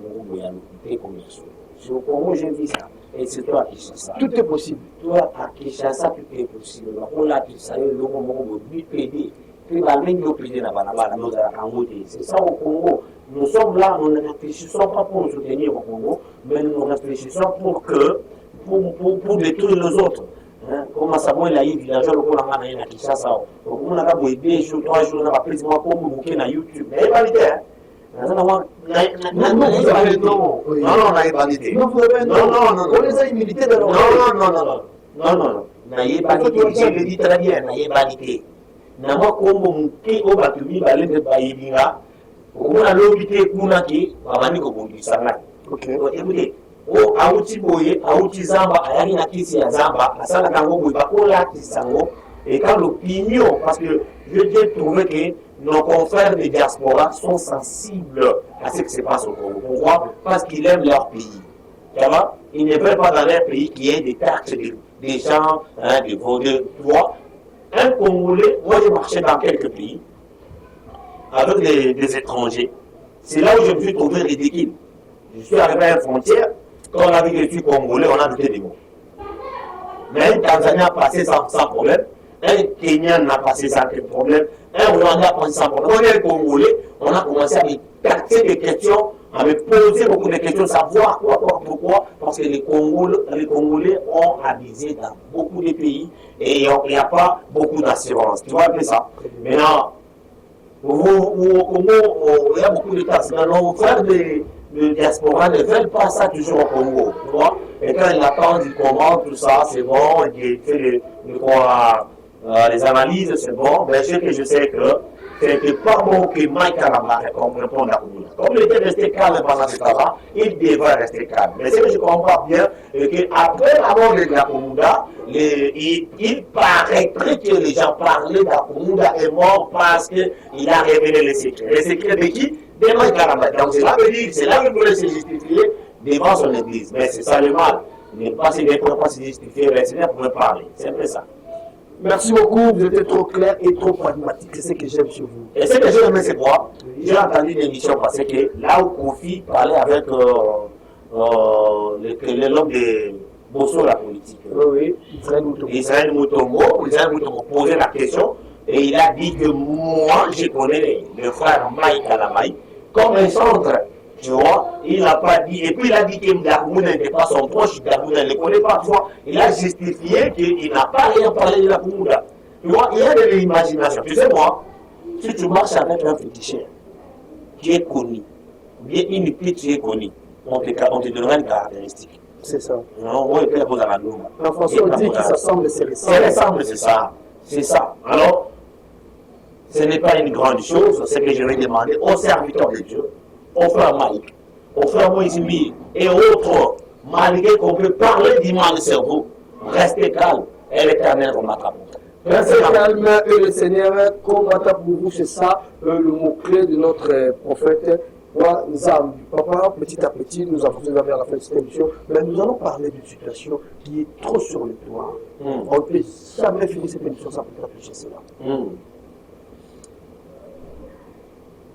commerciaux. C'est au Congo, j'ai vu ça. Et c'est toi qui cherches ça. Tout est possible. Toi, qui cherches ça, tout est possible. Beaucoup là, qui sont longs, PD. C'est ça au Congo. Nous sommes là, nous ne réfléchissons pas pour nous soutenir au Congo, mais nous réfléchissons pour détruire les autres. Comment ça va, il a eu villageois, le Congo a Kinshasa. On a 2 jours, 3 jours, on a pris moi comme bouquet na YouTube. Mais il va l'idée, hein. Non, on a ébalité. Non, on les a immunités de l'ordre. Non. Je le dis très bien, on a ébalité. Nama kombo muke o batumi balende bayibinga okuna lobite kuna ki babani ko bongisa ngati. Okay. Écoutez, o auti boye, auti zamba ayani na kisi ya zamba, asala kango boye bakola kisango et quand l'opinion parce que j'ai trouvé que nos confrères de diaspora sont sensibles à ce qui se passe au Congo. Pourquoi? Parce qu'ils aiment leur pays. Tu vois? Ils ne veulent pas dans leur pays qu'il y ait des taxes des gens, des vendeurs, tu vois? Un Congolais, moi j'ai marché dans quelques pays avec des étrangers. C'est là où je me suis trouvé ridicule. Je suis arrivé à une frontière, quand on a vu que je suis Congolais, on a douté des mots. Mais un Tanzanien a passé sans problème, un Kenyan a passé sans problème, un Rwandais a passé sans problème. On est Congolais, on a commencé à me taxer des questions, à me poser beaucoup de questions, savoir pourquoi, parce que les Congolais ont abusé dans beaucoup de pays et il n'y a pas beaucoup d'assurance. Tu vois un peu ça? Maintenant, au Congo, il y a beaucoup de taxes. Maintenant, nos frères de diaspora ne veulent pas ça toujours au Congo. Tu vois? Et quand ils attendent, ils commandent tout ça, c'est bon, ils font les analyses, c'est bon. Mais je sais que c'était pas bon que Mike Kalamba réponde à Koumoula. Comme il était resté calme pendant ce temps-là, il devrait rester calme. Mais ce que je comprends bien, c'est qu'après la mort de Koumoula, il paraîtrait que les gens parlaient d'Akoumoula est mort parce qu'il a révélé les secrets. Les secrets de qui? De Mike Kalamba. Donc cela veut dire, c'est là qu'il voulait se justifier devant son église. Mais c'est ça le mal. Il ne peut pas se justifier, le Seigneur pourrait parler. C'est un peu ça. Merci beaucoup, vous êtes trop clair et trop pragmatique, c'est ce que j'aime chez vous. Et ce que j'aime, c'est quoi? J'ai entendu une émission parce que là où Kofi parlait avec l'homme de Bosso, la politique. Oui, Israël Moutombo posait la question et il a dit que moi, je connais le frère Mike Kalamaï comme un centre. Tu vois, il n'a pas dit, et puis il a dit que Mdakouna n'était pas son proche, Mdakouna ne le connaît pas, tu vois. Il a justifié qu'il n'a pas rien parlé de Mdakouna. Tu vois, il y a de l'imagination. Tu sais, moi, si tu marches avec un féticheur qui est connu, bien une pute qui est connue, on te donnera une caractéristique. C'est ça. Non, on peut la poser à la norme. En français, on dit que ça semble, c'est ça ressemble, c'est ça. C'est ça. Alors, ce n'est pas une grande chose, c'est que je vais demander aux serviteurs de Dieu, aux frères Malik, aux frères Moïse et autres, malgré qu'on peut parler du mal de cerveau, restez calme et l'Éternel combattra pour vous. Restez calme et le Seigneur combattra pour vous, c'est ça le mot-clé de notre prophète. Papa, petit à petit, nous avançons vers la fin de cette émission, mais nous allons parler d'une situation qui est trop sur le toit. On ne peut jamais finir cette émission sans peut-être toucher cela.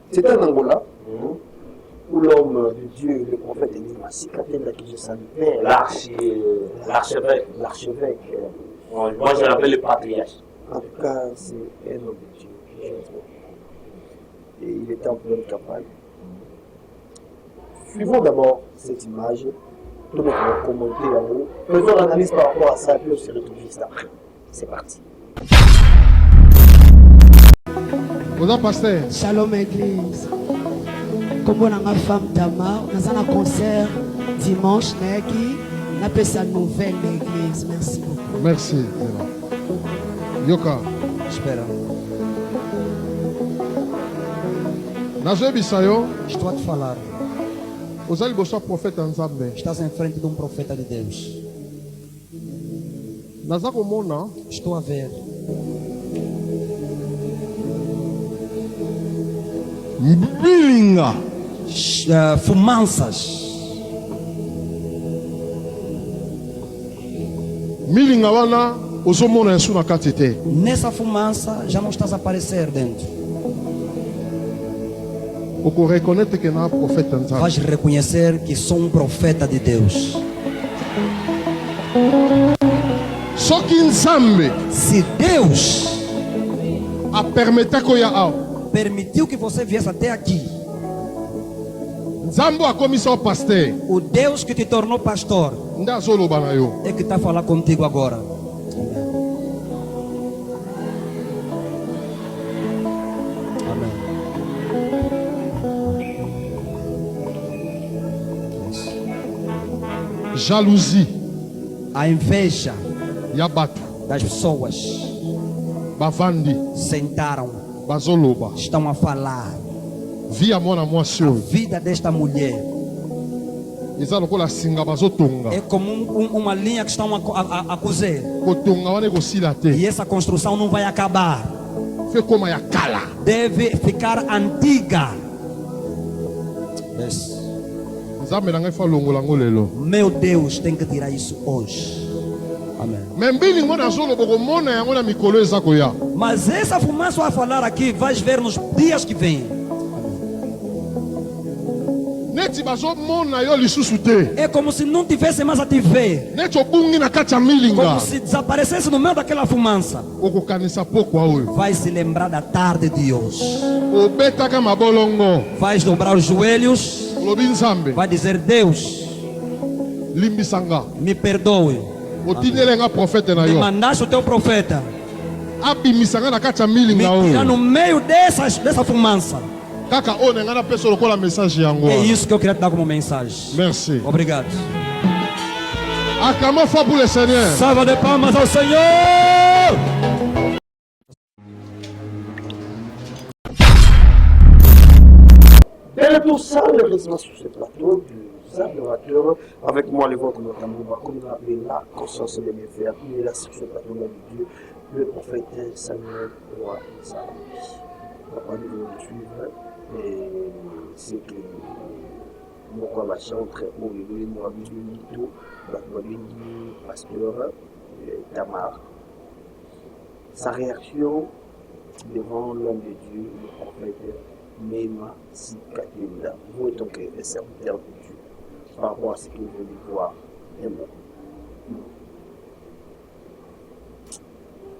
C'est un Angola. Où l'homme de Dieu, le prophète Elima Sikatenda, qui je salue, l'archevêque. Moi, je l'appelle le patriarche. En tout cas, c'est un homme de Dieu qui je et il était en pleine campagne. Suivons d'abord cette image, tout le monde va commenter en haut. Faisons l'analyse par rapport à ça, puis on se retrouve juste après. C'est parti. Bonjour, pasteur. Shalom, église. Comme on a ma femme Tamar, nous avons un concert dimanche, on appelle ça nouvelle l'église. Merci beaucoup. Merci. Yoka. J'espère. Nazo Bisayo. Je dois te falar. Vous allez bosser prophète Nzambe. Estás em frente de profeta de Deus. Nazo komona. Estou a ver. Bilinga. Fumaças. Milinga wana osomona yesu na kati te. Nessa fumaça já não estás a aparecer dentro. Oko reconnaître que na prophète Nzambe. Vais reconhecer que sou profeta de Deus. Soki Nzambe. Se Deus a permettre que ya permitiu que você viesse até aqui. Nzambo akomisa o pasteur. O Deus que te tornou pastor é que está a falar contigo agora. Amém. Jalousie. A inveja Yabato. das pessoas. Bavandi. Sentaram. Bazoloba. Estão a falar. Via mona a vida desta mulher é como uma linha que estão a cozer. E essa construção não vai acabar. Deve ficar antiga. Meu Deus tem que tirar isso hoje. Amém. Mas essa fumaça vai falar aqui, vais ver nos dias que vêm. É como se não tivesse mais a te ver. Como se desaparecesse no meio daquela fumaça. Vai se lembrar da tarde de hoje. Vai dobrar os joelhos. Vai dizer: Deus, me perdoe. Me mandaste o teu profeta. Me tira no meio dessa fumaça. É isso que eu queria te dar como mensagem. Merci. Obrigado. Acclamons fort pour le Seigneur. Salva de palmas ao Senhor. Et pour ça, heureusement sur ce plateau, des adorateurs, avec moi les vôtres notamment, comme on appelle la conscience de mes frères, il est là sur ce plateau de Dieu, le prophète Samuel Roi Salah. Papa, nous allons suivre, et c'est que mon quoi va chanter pour le moi, Bilito, pasteur Tamar. Sa réaction devant l'homme de Dieu, le prophète Nema Sikatenda. Vous êtes donc un serviteur de Dieu par rapport à ce que vous voulez voir.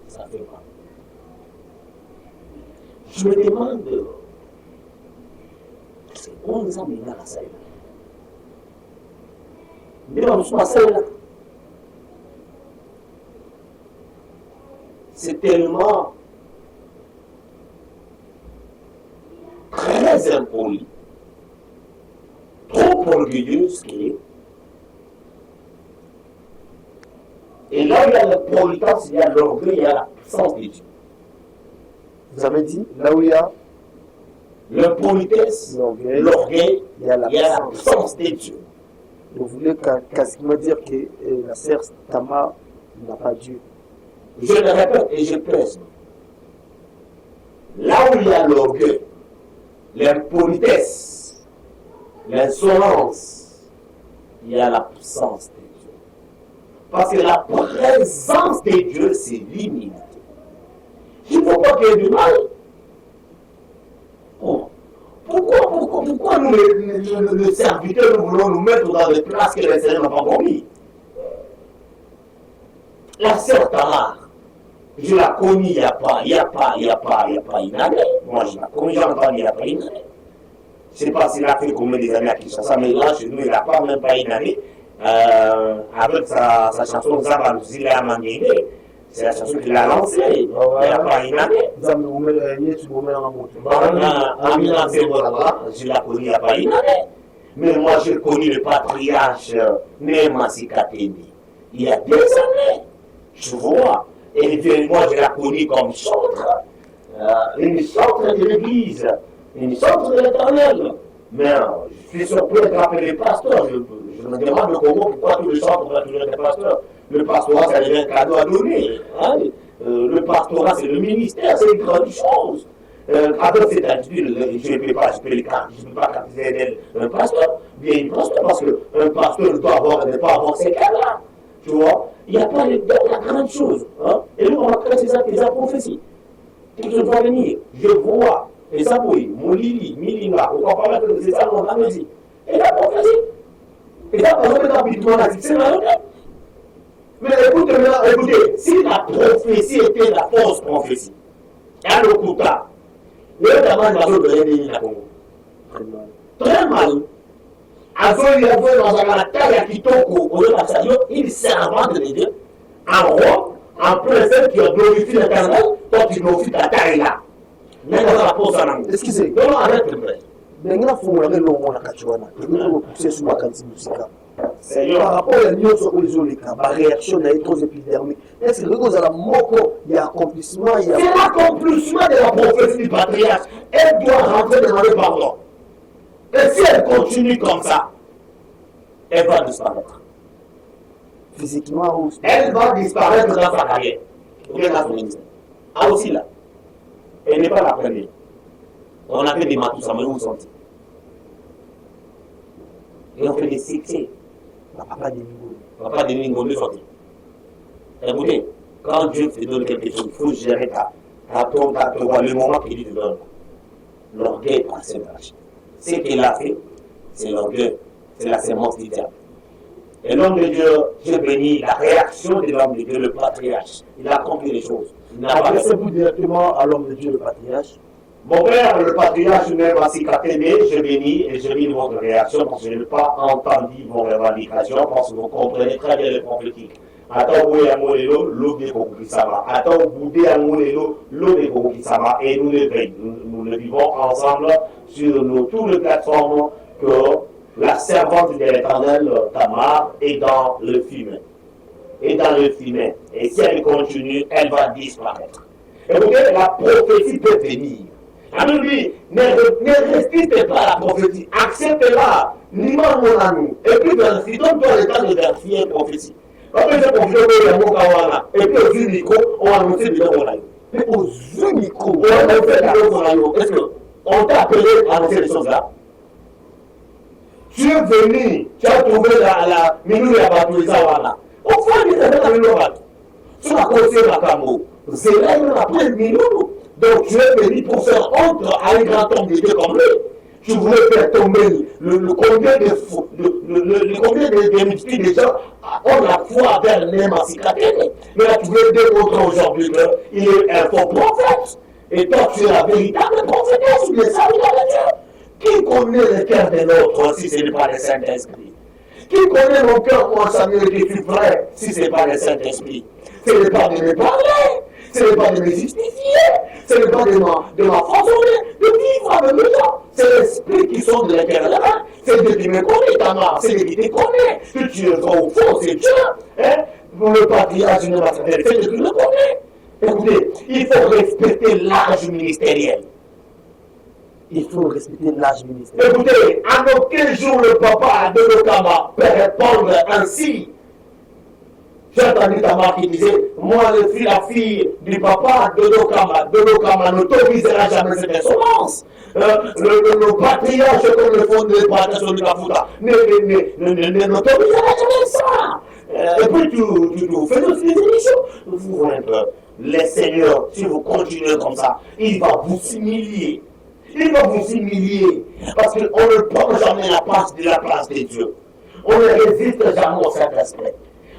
Ça fait mal. Je me demande, c'est quoi les amis dans la salle? Mais on se passe là. C'est tellement très impoli, trop orgueilleux ce qu'il est. Et là, il y a la politesse, il y a l'orgueil, il y a la puissance de Dieu. Vous avez dit, là où il y a la politesse, l'orgueil, il y a la puissance de Dieu. Vous voulez quasiment dire que la sœur Tamar n'a pas Dieu. Je le répète et je pèse. Là où il y a l'orgueil, l'impolitesse, l'insolence, il y a la puissance de Dieu. Parce que la présence de Dieu, c'est l'humilité. Il ne faut pas qu'il y ait du mal. Oh. Pourquoi nous, les serviteurs, nous voulons nous mettre dans des places que les Seigneur n'a pas commis? La sœur Tamar, je la connais, il n'y a pas une année. Moi, je la connais, j'en parle, il n'y a pas une année. Je ne sais pas s'il a fait combien des années à Kinshasa, mais là, chez nous, il n'a pas même pas une année. Avec sa chanson Zaba Zila Mangene, c'est la chanson qu'il a lancée. Il n'y a pas une année. Je la connais, il n'y a pas une année. Mais moi, je connais le patriarche Nema Sikateni il y a des années. Je vois. Et moi, je la connais comme chantre. Une chantre de l'église. Une chantre de l'éternel. Mais je suis surpris d'être appelé pasteur. Je me demande pourquoi tous les chantres vont toujours être pasteurs. Le pastorat, ça devient un cadeau à donner. Hein? Le pastorat, c'est le ministère, c'est une grande chose. Avec cette attitude, je ne peux pas capter un pasteur, bien un pasteur, parce qu'un pasteur ne pas avoir ces cas-là. Tu vois, il n'y a pas de la grande chose. Hein? Et nous, on va créer ces prophéties. Et je dois venir, je vois, et ça, oui, mon Lili, Milinga, on va parler de ça, on a dit. Et la prophétie. Et là, on va habituellement la c'est la mais écoutez, si la prophétie était la fausse prophétie, à l'Okuta, le Taman va se donner la Congo. Très mal. Avant, il y avait dans la taille à Kitoko, au lieu de il servante de Dieu, en roi, en préfet qui a glorifié l'éternel, toi tu glorifies ta taille là. Mais dans la pose en anglais. Excusez. Non, arrête le prêtre. Mais il faut que l'on a Kachuana. Il faut pousser sur ma quantité musicale. Par rapport à l'union sur les cas, ma réaction n'a été trop épidermique. Est-ce que vous avez il y a accomplissement, il y a. C'est l'accomplissement de la prophétie du patriarche. Elle doit rentrer dans le pardon. Et si elle continue comme ça, elle va disparaître. Physiquement ou elle va disparaître dans sa carrière. Ou bien dans son ministère. Ah aussi là. Elle n'est pas la première. On a fait des matous, mais où sont-ils? Et on fait des succès. Papa des niveaux. Papa des niveaux, nous sortir. Écoutez, quand Dieu te donne quelque chose, il faut gérer le moment qu'il te donne. L'orgueil par ses vaches. Ce qu'il a fait, c'est l'orgueil, c'est la sémence du diable. Et l'homme de Dieu, je bénis la réaction de l'homme de Dieu, le patriarche. Il a compris les choses. Adressez-vous directement à l'homme de Dieu, le patriarche. Mon père, le patriarche même à Sikatene, je bénis votre réaction parce que je n'ai pas entendu vos revendications parce que vous comprenez très bien le prophétique. Attends, vous à Molelo, l'eau de Kokukisama. Attends, vous à Molelo, l'eau de Kokukisama. Et nous le vivons ensemble sur toutes les plateformes que la servante de l'éternel Tamar est dans le fumet. Et si elle continue, elle va disparaître. Écoutez, la prophétie peut venir. Ami, ne résistez pas à la prophétie. Acceptez-la. N'importe mon ami. Et puis, donne-toi le temps de vérifier une prophétie. Quand je confie au mot Kawana, et puis aux Unico, on a annoncé le nom. Mais aux Unico, on a fait le nom. Est-ce qu'on t'a appelé à annoncer les choses là? Tu es venu, tu as trouvé la minute à Batouizawana. On fait des affaires avec le bateau. Tu as causé ma camo. C'est là même après le minute. Donc tu es venu pour faire honte à un grand homme de Dieu comme lui. Tu voulais faire tomber le combien de multitudes de gens ont la foi vers l'émancipation. Mais là tu veux démontrer aujourd'hui qu'il est un faux prophète. Et toi tu es la véritable prophétesse ou le serviteur de Dieu. Qui connaît le cœur de l'autre si ce n'est pas le Saint-Esprit? Qui connaît mon cœur pour Samuel que tu vrai si ce n'est pas le Saint-Esprit? Ce n'est pas de me parler, ce n'est pas de me justifier, ce n'est pas de ma façon de vivre avec les gens. C'est l'Esprit qui sonde de l'intérieur. C'est Dieu qui me connaît, Tamar, c'est Dieu qui te connaît. Que tu es au fond, c'est Dieu. Hein? Pour le patriarche de notre c'est Dieu qui le connaît. Écoutez, il faut respecter l'âge ministériel. Il faut respecter l'âge ministériel. Écoutez, à aucun jour le papa de Lokama peut répondre ainsi. J'ai entendu Tamar qui disait, moi la fille du papa de Lokama n'autorisera jamais cette insolence. Le patriarche comme le fond de l'éducation du Kafuta n'autorisera jamais ça. Et puis tu fais aussi des émissions. Vous voyez un peu, les seigneurs, si vous continuez comme ça, il va vous humilier. Il va vous humilier parce qu'on ne prend jamais la place de Dieu. On ne résiste jamais au Saint-Esprit.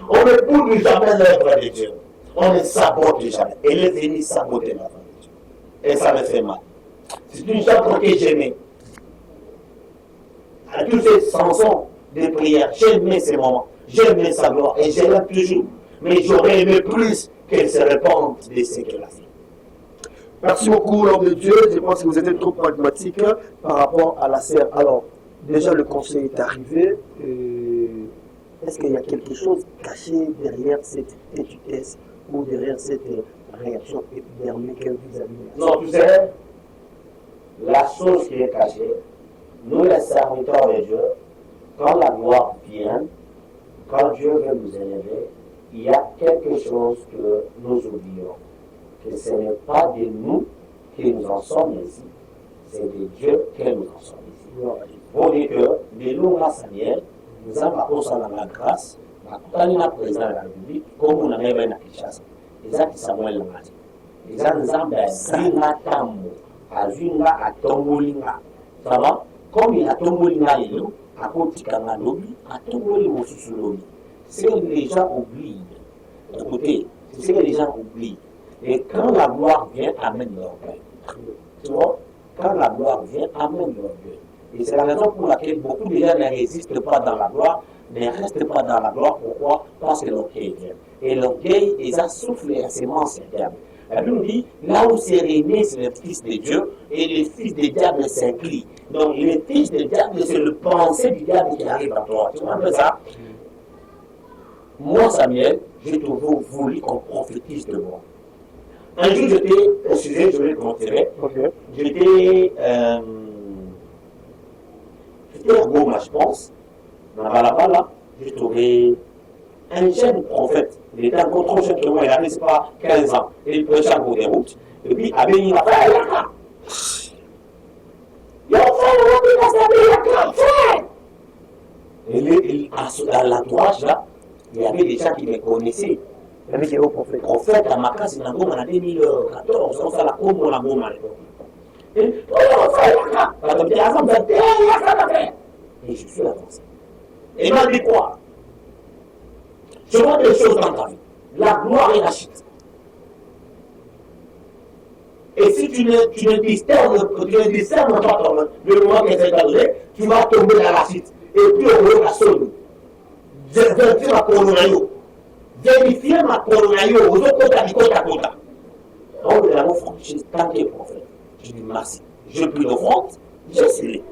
On ne bouge jamais l'œuvre de Dieu. On ne sabote jamais. Elle est venue saboter l'œuvre de Dieu. Et ça me fait mal. C'est une chose que j'aimais. À tous ces chansons de prière, j'aimais ces moments. J'aimais sa gloire et je l'aime toujours. Mais j'aurais aimé plus qu'elle se répande de ce qu'elle a fait. Merci beaucoup, l'homme de Dieu. Je pense que vous êtes trop pragmatique par rapport à la serre. Alors, déjà, le conseil est arrivé. Est-ce qu'il y a quelque chose caché derrière cette têtutesse ou derrière cette réaction épidermique que vous avez? Non, tu sais, la chose qui est cachée, nous les serviteurs de Dieu, quand la gloire vient, quand Dieu veut nous élever, il y a quelque chose que nous oublions. Que ce n'est pas de nous que nous en sommes ici, c'est de Dieu que nous en sommes ici. Il faut dire que de nous, la Samuel, nous avons apporté la grâce, nous avons président de la République, comme nous avons fait la Kinshasa. Les gens qui Samuel l'ont dit. Les gens nous avons dit, Azunga a Tombolinga. Ça va? Comme il a Tombolinga et nous, à Kotikanga Lobi, à Tomboli Mosusu Lobi. C'est ce que les gens oublient. Écoutez, c'est ce que les gens oublient. Et quand la gloire vient, amène l'orgueil. Tu vois? Quand la gloire vient, amène l'orgueil. Et c'est la raison pour laquelle beaucoup de gens ne résistent pas dans la gloire, ne restent pas dans la gloire. Pourquoi? Parce que l'orgueil vient. Et l'orgueil, ils a soufflé la sémence du diable. La Bible dit, là où c'est réuni, c'est le Fils de Dieu, et le Fils du diable s'incline. Donc le Fils du diable, c'est le pensée du diable qui arrive à toi. Tu vois un peu ça? Moi, Samuel, j'ai toujours voulu qu'on prophétise de moi. Un jour, j'étais au sujet, je vais le montrer. Okay. J'étais à Goma, je pense. Dans Balabala, j'ai trouvé un jeune prophète. Il était encore trop jeune que moi, il n'avait pas 15 ans. Et il prêchait en cours des routes. Et puis, il m'a fait Yaka. Il a fait Et à l'entourage, là, il y avait des gens qui me connaissaient. Il y avait des hauts prophètes. Prophète à Makasi, en 2014, on s'est la Congo, la Goma à l'époque. Et je suis avancé. Et il m'a dit quoi? Je vois des choses dans ta vie. La gloire et la chute. Et si tu ne discernes pas le moment que c'est arrivé, tu vas tomber dans la chute. Et puis on va sonner. Vérifier ma coronayo. Vérifier ma coronayo. Aux autres côtés, côte à côte. Donc nous avons franchi tant que prophète. Je dis merci. Je prie l'offrande, j'ai scellé.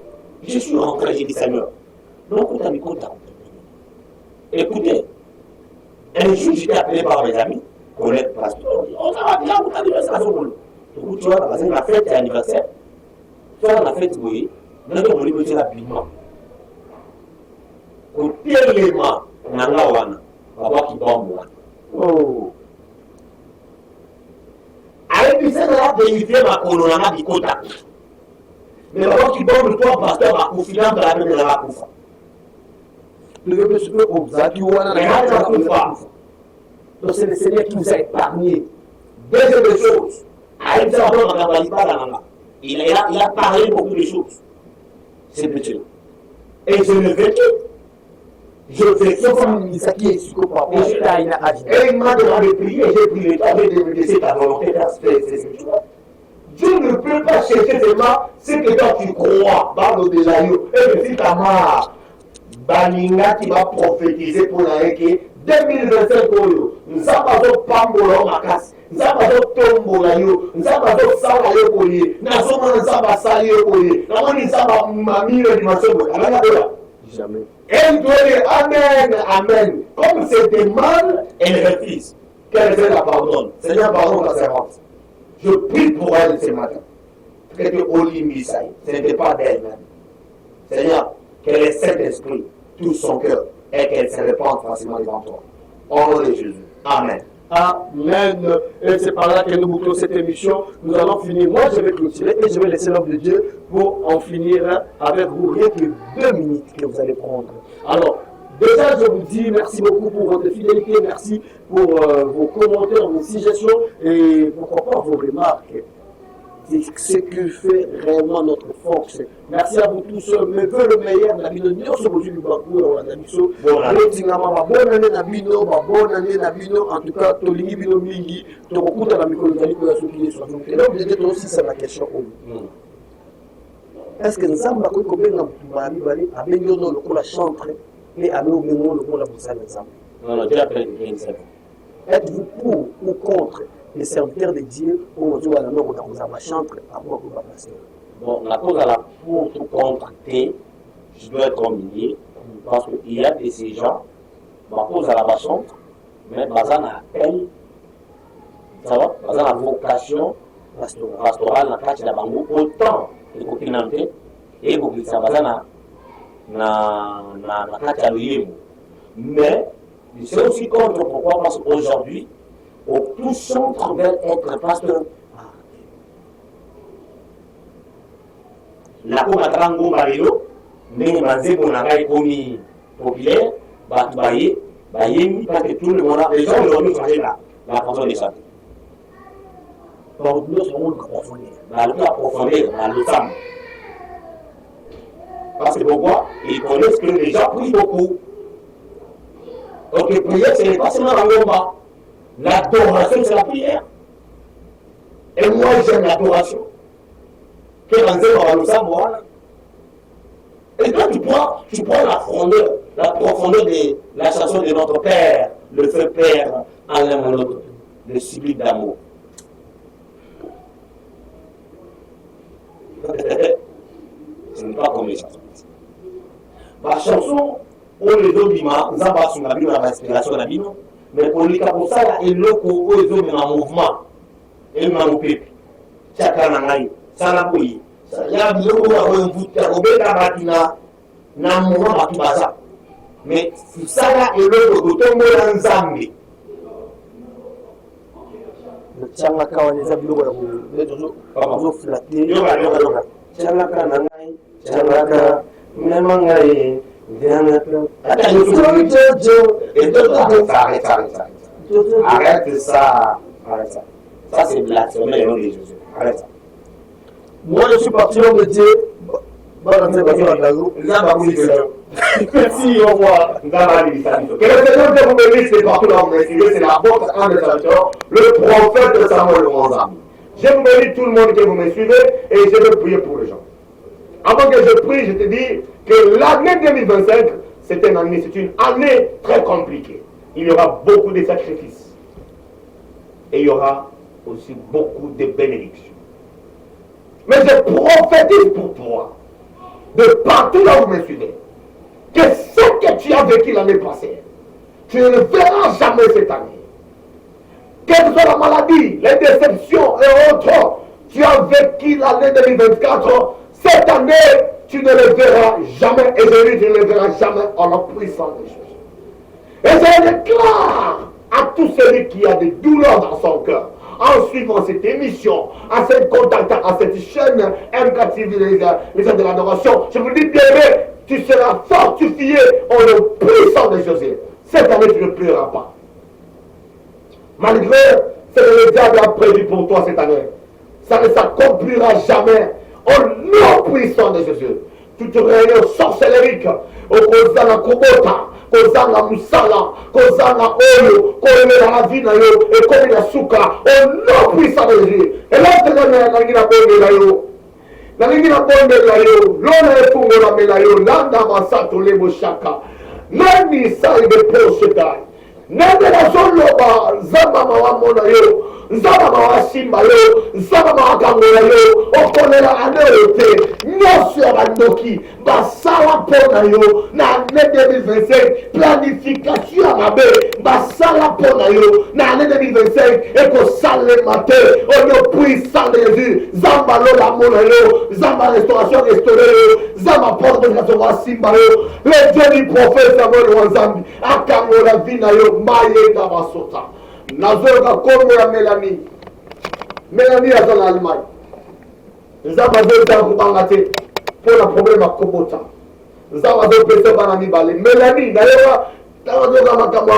Je suis rentré, j'ai dit Seigneur. Donc on t'a mis côte à côte. Écoutez, un jour j'étais appelé par mes amis, collègues, pasteur, on va bien, on t'a dit ça, c'est bon. Donc tu vois, parce que ma fête est anniversaire, Toi, on a fait, oui, nous avons voulu dire rapidement. Côté élément, on a là, on va qui bombe. Oh. Avec lui, c'est là délivrer ma colonna du quota. Mais on va qui bombe, toi, pasteur, ma confiance de la même de la confiance. Le peuple se peut observer, donc c'est le Seigneur qui vous a épargné. Deuxième chose, il a parlé beaucoup de choses. C'est petit. Et je le vécu. Je fais ça comme il s'acquiert sur le papa. Et il m'a demandé de prier, j'ai pris le temps, j'ai laissé ta volonté d'aspect. Dieu ne peut pas chercher seulement ce que toi tu crois dans l'au-delà. Et si ta marre, Baninga qui va prophétiser pour la que 2025 nous avons pas de makas, nous avons tombola yo, nous avons sala yo koye, nous avons sala yo koye, nous avons mamie le dimanche. Jamais. Elle doit dire Amen, Amen. Comme c'est demande, elle refuse. Qu'elle la pardonne. Seigneur, pardonne ta servante. Je prie pour elle ce matin. Que tu olimis ça. Ce n'était pas d'elle-même. Seigneur, qu'elle ait cet esprit, tout son cœur, et qu'elle se répande facilement devant toi. Au nom de Jésus. Amen. Amen. Et c'est par là que nous bouclons cette émission. Nous allons finir. Moi, je vais clôturer et je vais laisser l'homme de Dieu pour en finir avec vous. Rien que 2 minutes que vous allez prendre. Alors, déjà, je vous dis merci beaucoup pour votre fidélité. Merci pour vos commentaires, vos suggestions et pourquoi pas vos remarques. C'est ce qui fait réellement notre force. Merci à vous tous. Mais veux le meilleur. Bonne année Nabino, bonne année Nabino. En tout cas, Tolingi Bino Mingi, Torokuta la Mikolani pour la soutenir. Et donc, vous êtes aussi sur la question. Est-ce que nous avons combien de temps à Benyono le coup la chantre et à nous le coup la boussole ensemble? Non, non, déjà après le 27. Êtes-vous pour ou contre les serviteurs de Dieu pour jouer à la mort dans la chantre à quoi vous passer? Bon, la cause à la pour tout contre, je dois être humilié parce qu'il y a de ces gens, ma cause à la chantre, mais basant à appel, ça va, basant à vocation pastorale, na kati la bango, autant de copinanté, et vous dites ça, basant na kati à l'uyemo. Mais, c'est aussi contre pourquoi, parce qu'aujourd'hui, tout centre veut être pasteur. La Comatrango Marino, mais Mazebo Nagai Komi populaire, Batbaye, Bayemi, parce que tout le monde a les gens aujourd'hui changé la fonction des santé. Pour nous, on va approfondir. Approfondir dans le sang. Parce que pourquoi? Ils connaissent que les gens prient beaucoup. Donc, les prières, ce n'est pas seulement la gomba. L'adoration, c'est la prière. Et moi, j'aime l'adoration. Que et toi, tu prends la profondeur de la chanson de notre Père, le feu Père, en l'un ou l'autre, le sublime d'amour. Ce n'est pas comme les chansons. Ma chanson, on les donne, nous avons sur la Bible, la respiration de la Bible. Mais pour les cas pour ça, il y a un mouvement. Et il y a un peuple. Chacun a un ça n'a pas eu. Il y a un mouvement qui va. Mais ça là, il y a un Zambie. Le Tchalaka, les amis, les flattés. Tchalaka, Tchalaka, Namangaï. Arrête ça. Ça c'est blague, c'est le nom de Jésus. Arrête ça. Moi je suis parti l'homme de Dieu. Merci, au revoir. Que le Seigneur de vous bénisse partout là où vous êtes. C'est la vôtre, un des serviteurs, le prophète de Samuel Wanzam. Je vous bénis tout le monde que vous me suivez et je vais prier pour les gens. Avant que je prie, je te dis que l'année 2025, c'est une année très compliquée. Il y aura beaucoup de sacrifices. Et il y aura aussi beaucoup de bénédictions. Mais je prophétise pour toi, de partout là où vous me suivez, que ce que tu as vécu l'année passée, tu ne le verras jamais cette année. Quelle que soit la maladie, les déceptions et autres, tu as vécu l'année 2024, Cette année, tu ne le verras jamais, et je dis, tu ne le verras jamais en la puissance des choses. Et je déclare à tout celui qui a des douleurs dans son cœur, en suivant cette émission, à cette contact, à cette chaîne MKTV, les gens de l'adoration, je vous dis bien, tu seras fortifié en la puissance de Jésus. Cette année, tu ne pleureras pas. Malgré ce que le diable a prévu pour toi cette année, ça ne s'accomplira jamais au nom puissant de Jésus. Toute réunion sorcellérique, au kozanga kobota, kozanga musala, kozanga oyo, koyemela la vie na yo, et comme la souka, au nom puissant de Jésus. Et là, tu as na bonne la yo. Nalingi na bonde la yo, lona efungo na mela yo, landa masato lebo shaka. Nani sa ibe poche dai. Nende na zoloba, zamba mawamona yo, zamba mawasimba yo, zamba mawakangola yo, okonela aneote, nyosu ya bandoki, basala pona yo, na année 2025, planification ya mabe, basala pona yo, na année 2025, eko sale mate, onyo puissant de Jésus, zamba lola mona yo, zamba restauration restauré yo, zamba porte de la simba yo, le Dieu du prophète Samuel Wanzambi, akangola vina yo, mayenga basota. Nazoka Congo ya Mélanie. Mélanie est en Allemagne. Nous avons besoin de bangate pour le problème à Kobota. Nous avons besoin de banani balé. Mélanie, d'ailleurs, dans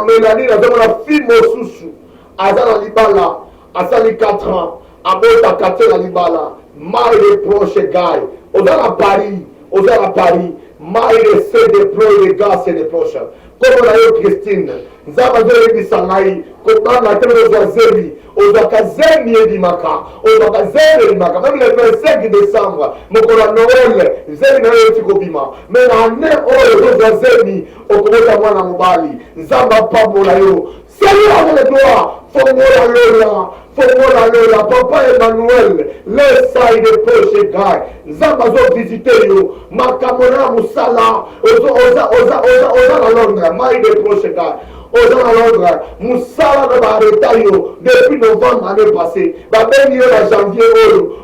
Mélanie, nous avons la fille Mosusu. Azana Libala, Azali 4 ans. Abota 4 ans Libala. Maïe proche gars. Ozana Paris. Ozana Paris. Maïe c'est des pros, les gars, c'est des proches. Comme on a eu Christine. Zabazoli bisangai, kobanga telo zazeli, ozakazemi edimaka, ozakazeli edimaka. Même le 25 décembre, mokola Noël, zeli na yo tikobima. Mais l'année oyo zazeli, okobota mwana mobali, zamba pamola yo. Seigneur de gloire, fongola lola, fongola lola, papa Emmanuel, l'essaye de proche gars, zamba zo visiter yo, makamona musala, oza la Londres, maille de proche gars. Aux gens à Londres, Moussala va arrêter depuis novembre l'année passée. Va venir en janvier,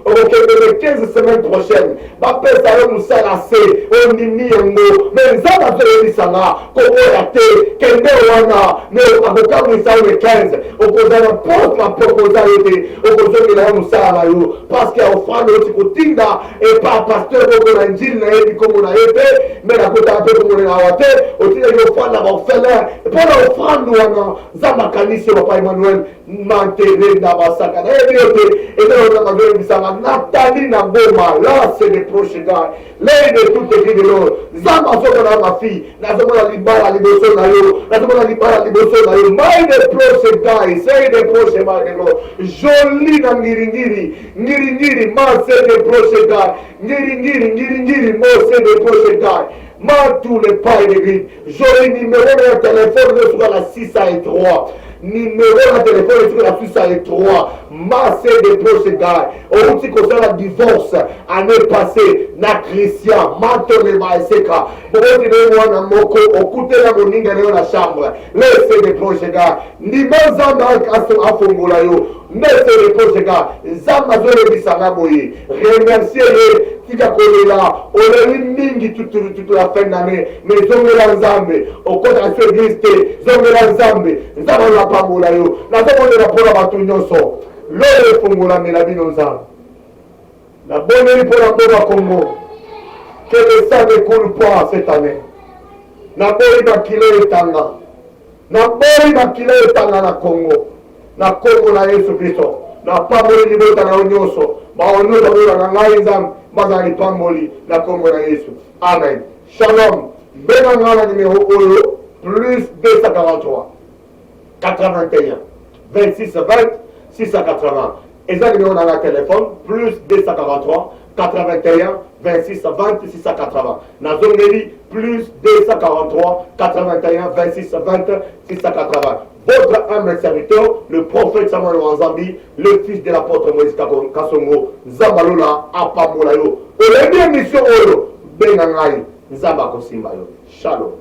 le 15 semaines prochaines. Va passer Moussala C, on y met un mot. Mais ça va faire des sanas, comme on a été, Kende Wana, mais avocat Moussala le 15. Au cause de la porte, ma proposalité, au cause de la Moussala, parce qu'il y a offrande au Tinda, et pas pasteur, comme on a dit, comme on a été, mais la côte un peu comme on a été, au Tinda, il y a offrande à l'orphelin. Pour Wana zama kanisi papa Emmanuel mantere na basaka na ebiote et dans la maison bisanga Nathalie na boma là c'est des proches gars là de toute église de l'eau zama soka na ma fille na zama libala liboso na yo na zama libala liboso na yo mai de proches gars c'est des proches mai de l'eau joli na ngiringiri ma c'est des proches gars ngiringiri mo c'est des proches gars. Tous les pas et les grilles. J'aurai numéro de téléphone sur la 603. Numéro de téléphone sur la 603. Massé des proches gars. Au outil concernant la divorce, année passée, na Christian, Mato le Maeseka. Bon, on a moko, au côté de la moninga dans la chambre. Laissez des proches gars. Ni mazamba à Fongolayo. Laissez les proches gars. Zamazole Bissangaboye. Remerciez-les. Là, on a eu mingi toute la fin d'année, mais zongela nzambe, au côté de la église, zongela nzambe, nzambe la pamola yo, na zongela la pola batu nyonso, l'eau fongola melabino nzambe. La bonne nuit pour la Boba Congo, que le sang ne coule pas cette année. Na bori bakile etanga, na bori bakile etanga na Congo, na Congo na Yesu Kristo, na pamola libota na nyonso, ba ono da na ngai nzambe. Bazali Pamboli, la Congo na Yesu. Amen. Shalom. Benangana numéro Oyo, plus 243, 81, 26, 20, 680. Et ça, numéro dans la téléphone, plus 243, 81, 26, 20, 680. Nazongeli, plus 243, 81, 26, 20, 680. Votre humble serviteur, le prophète Samuel Wanzambi, le fils de l'apôtre Moïse Kassongo, Zabalola, Apamolayo. Et la mission Oyo, Benangai, Zabako Simbayo. Shalom.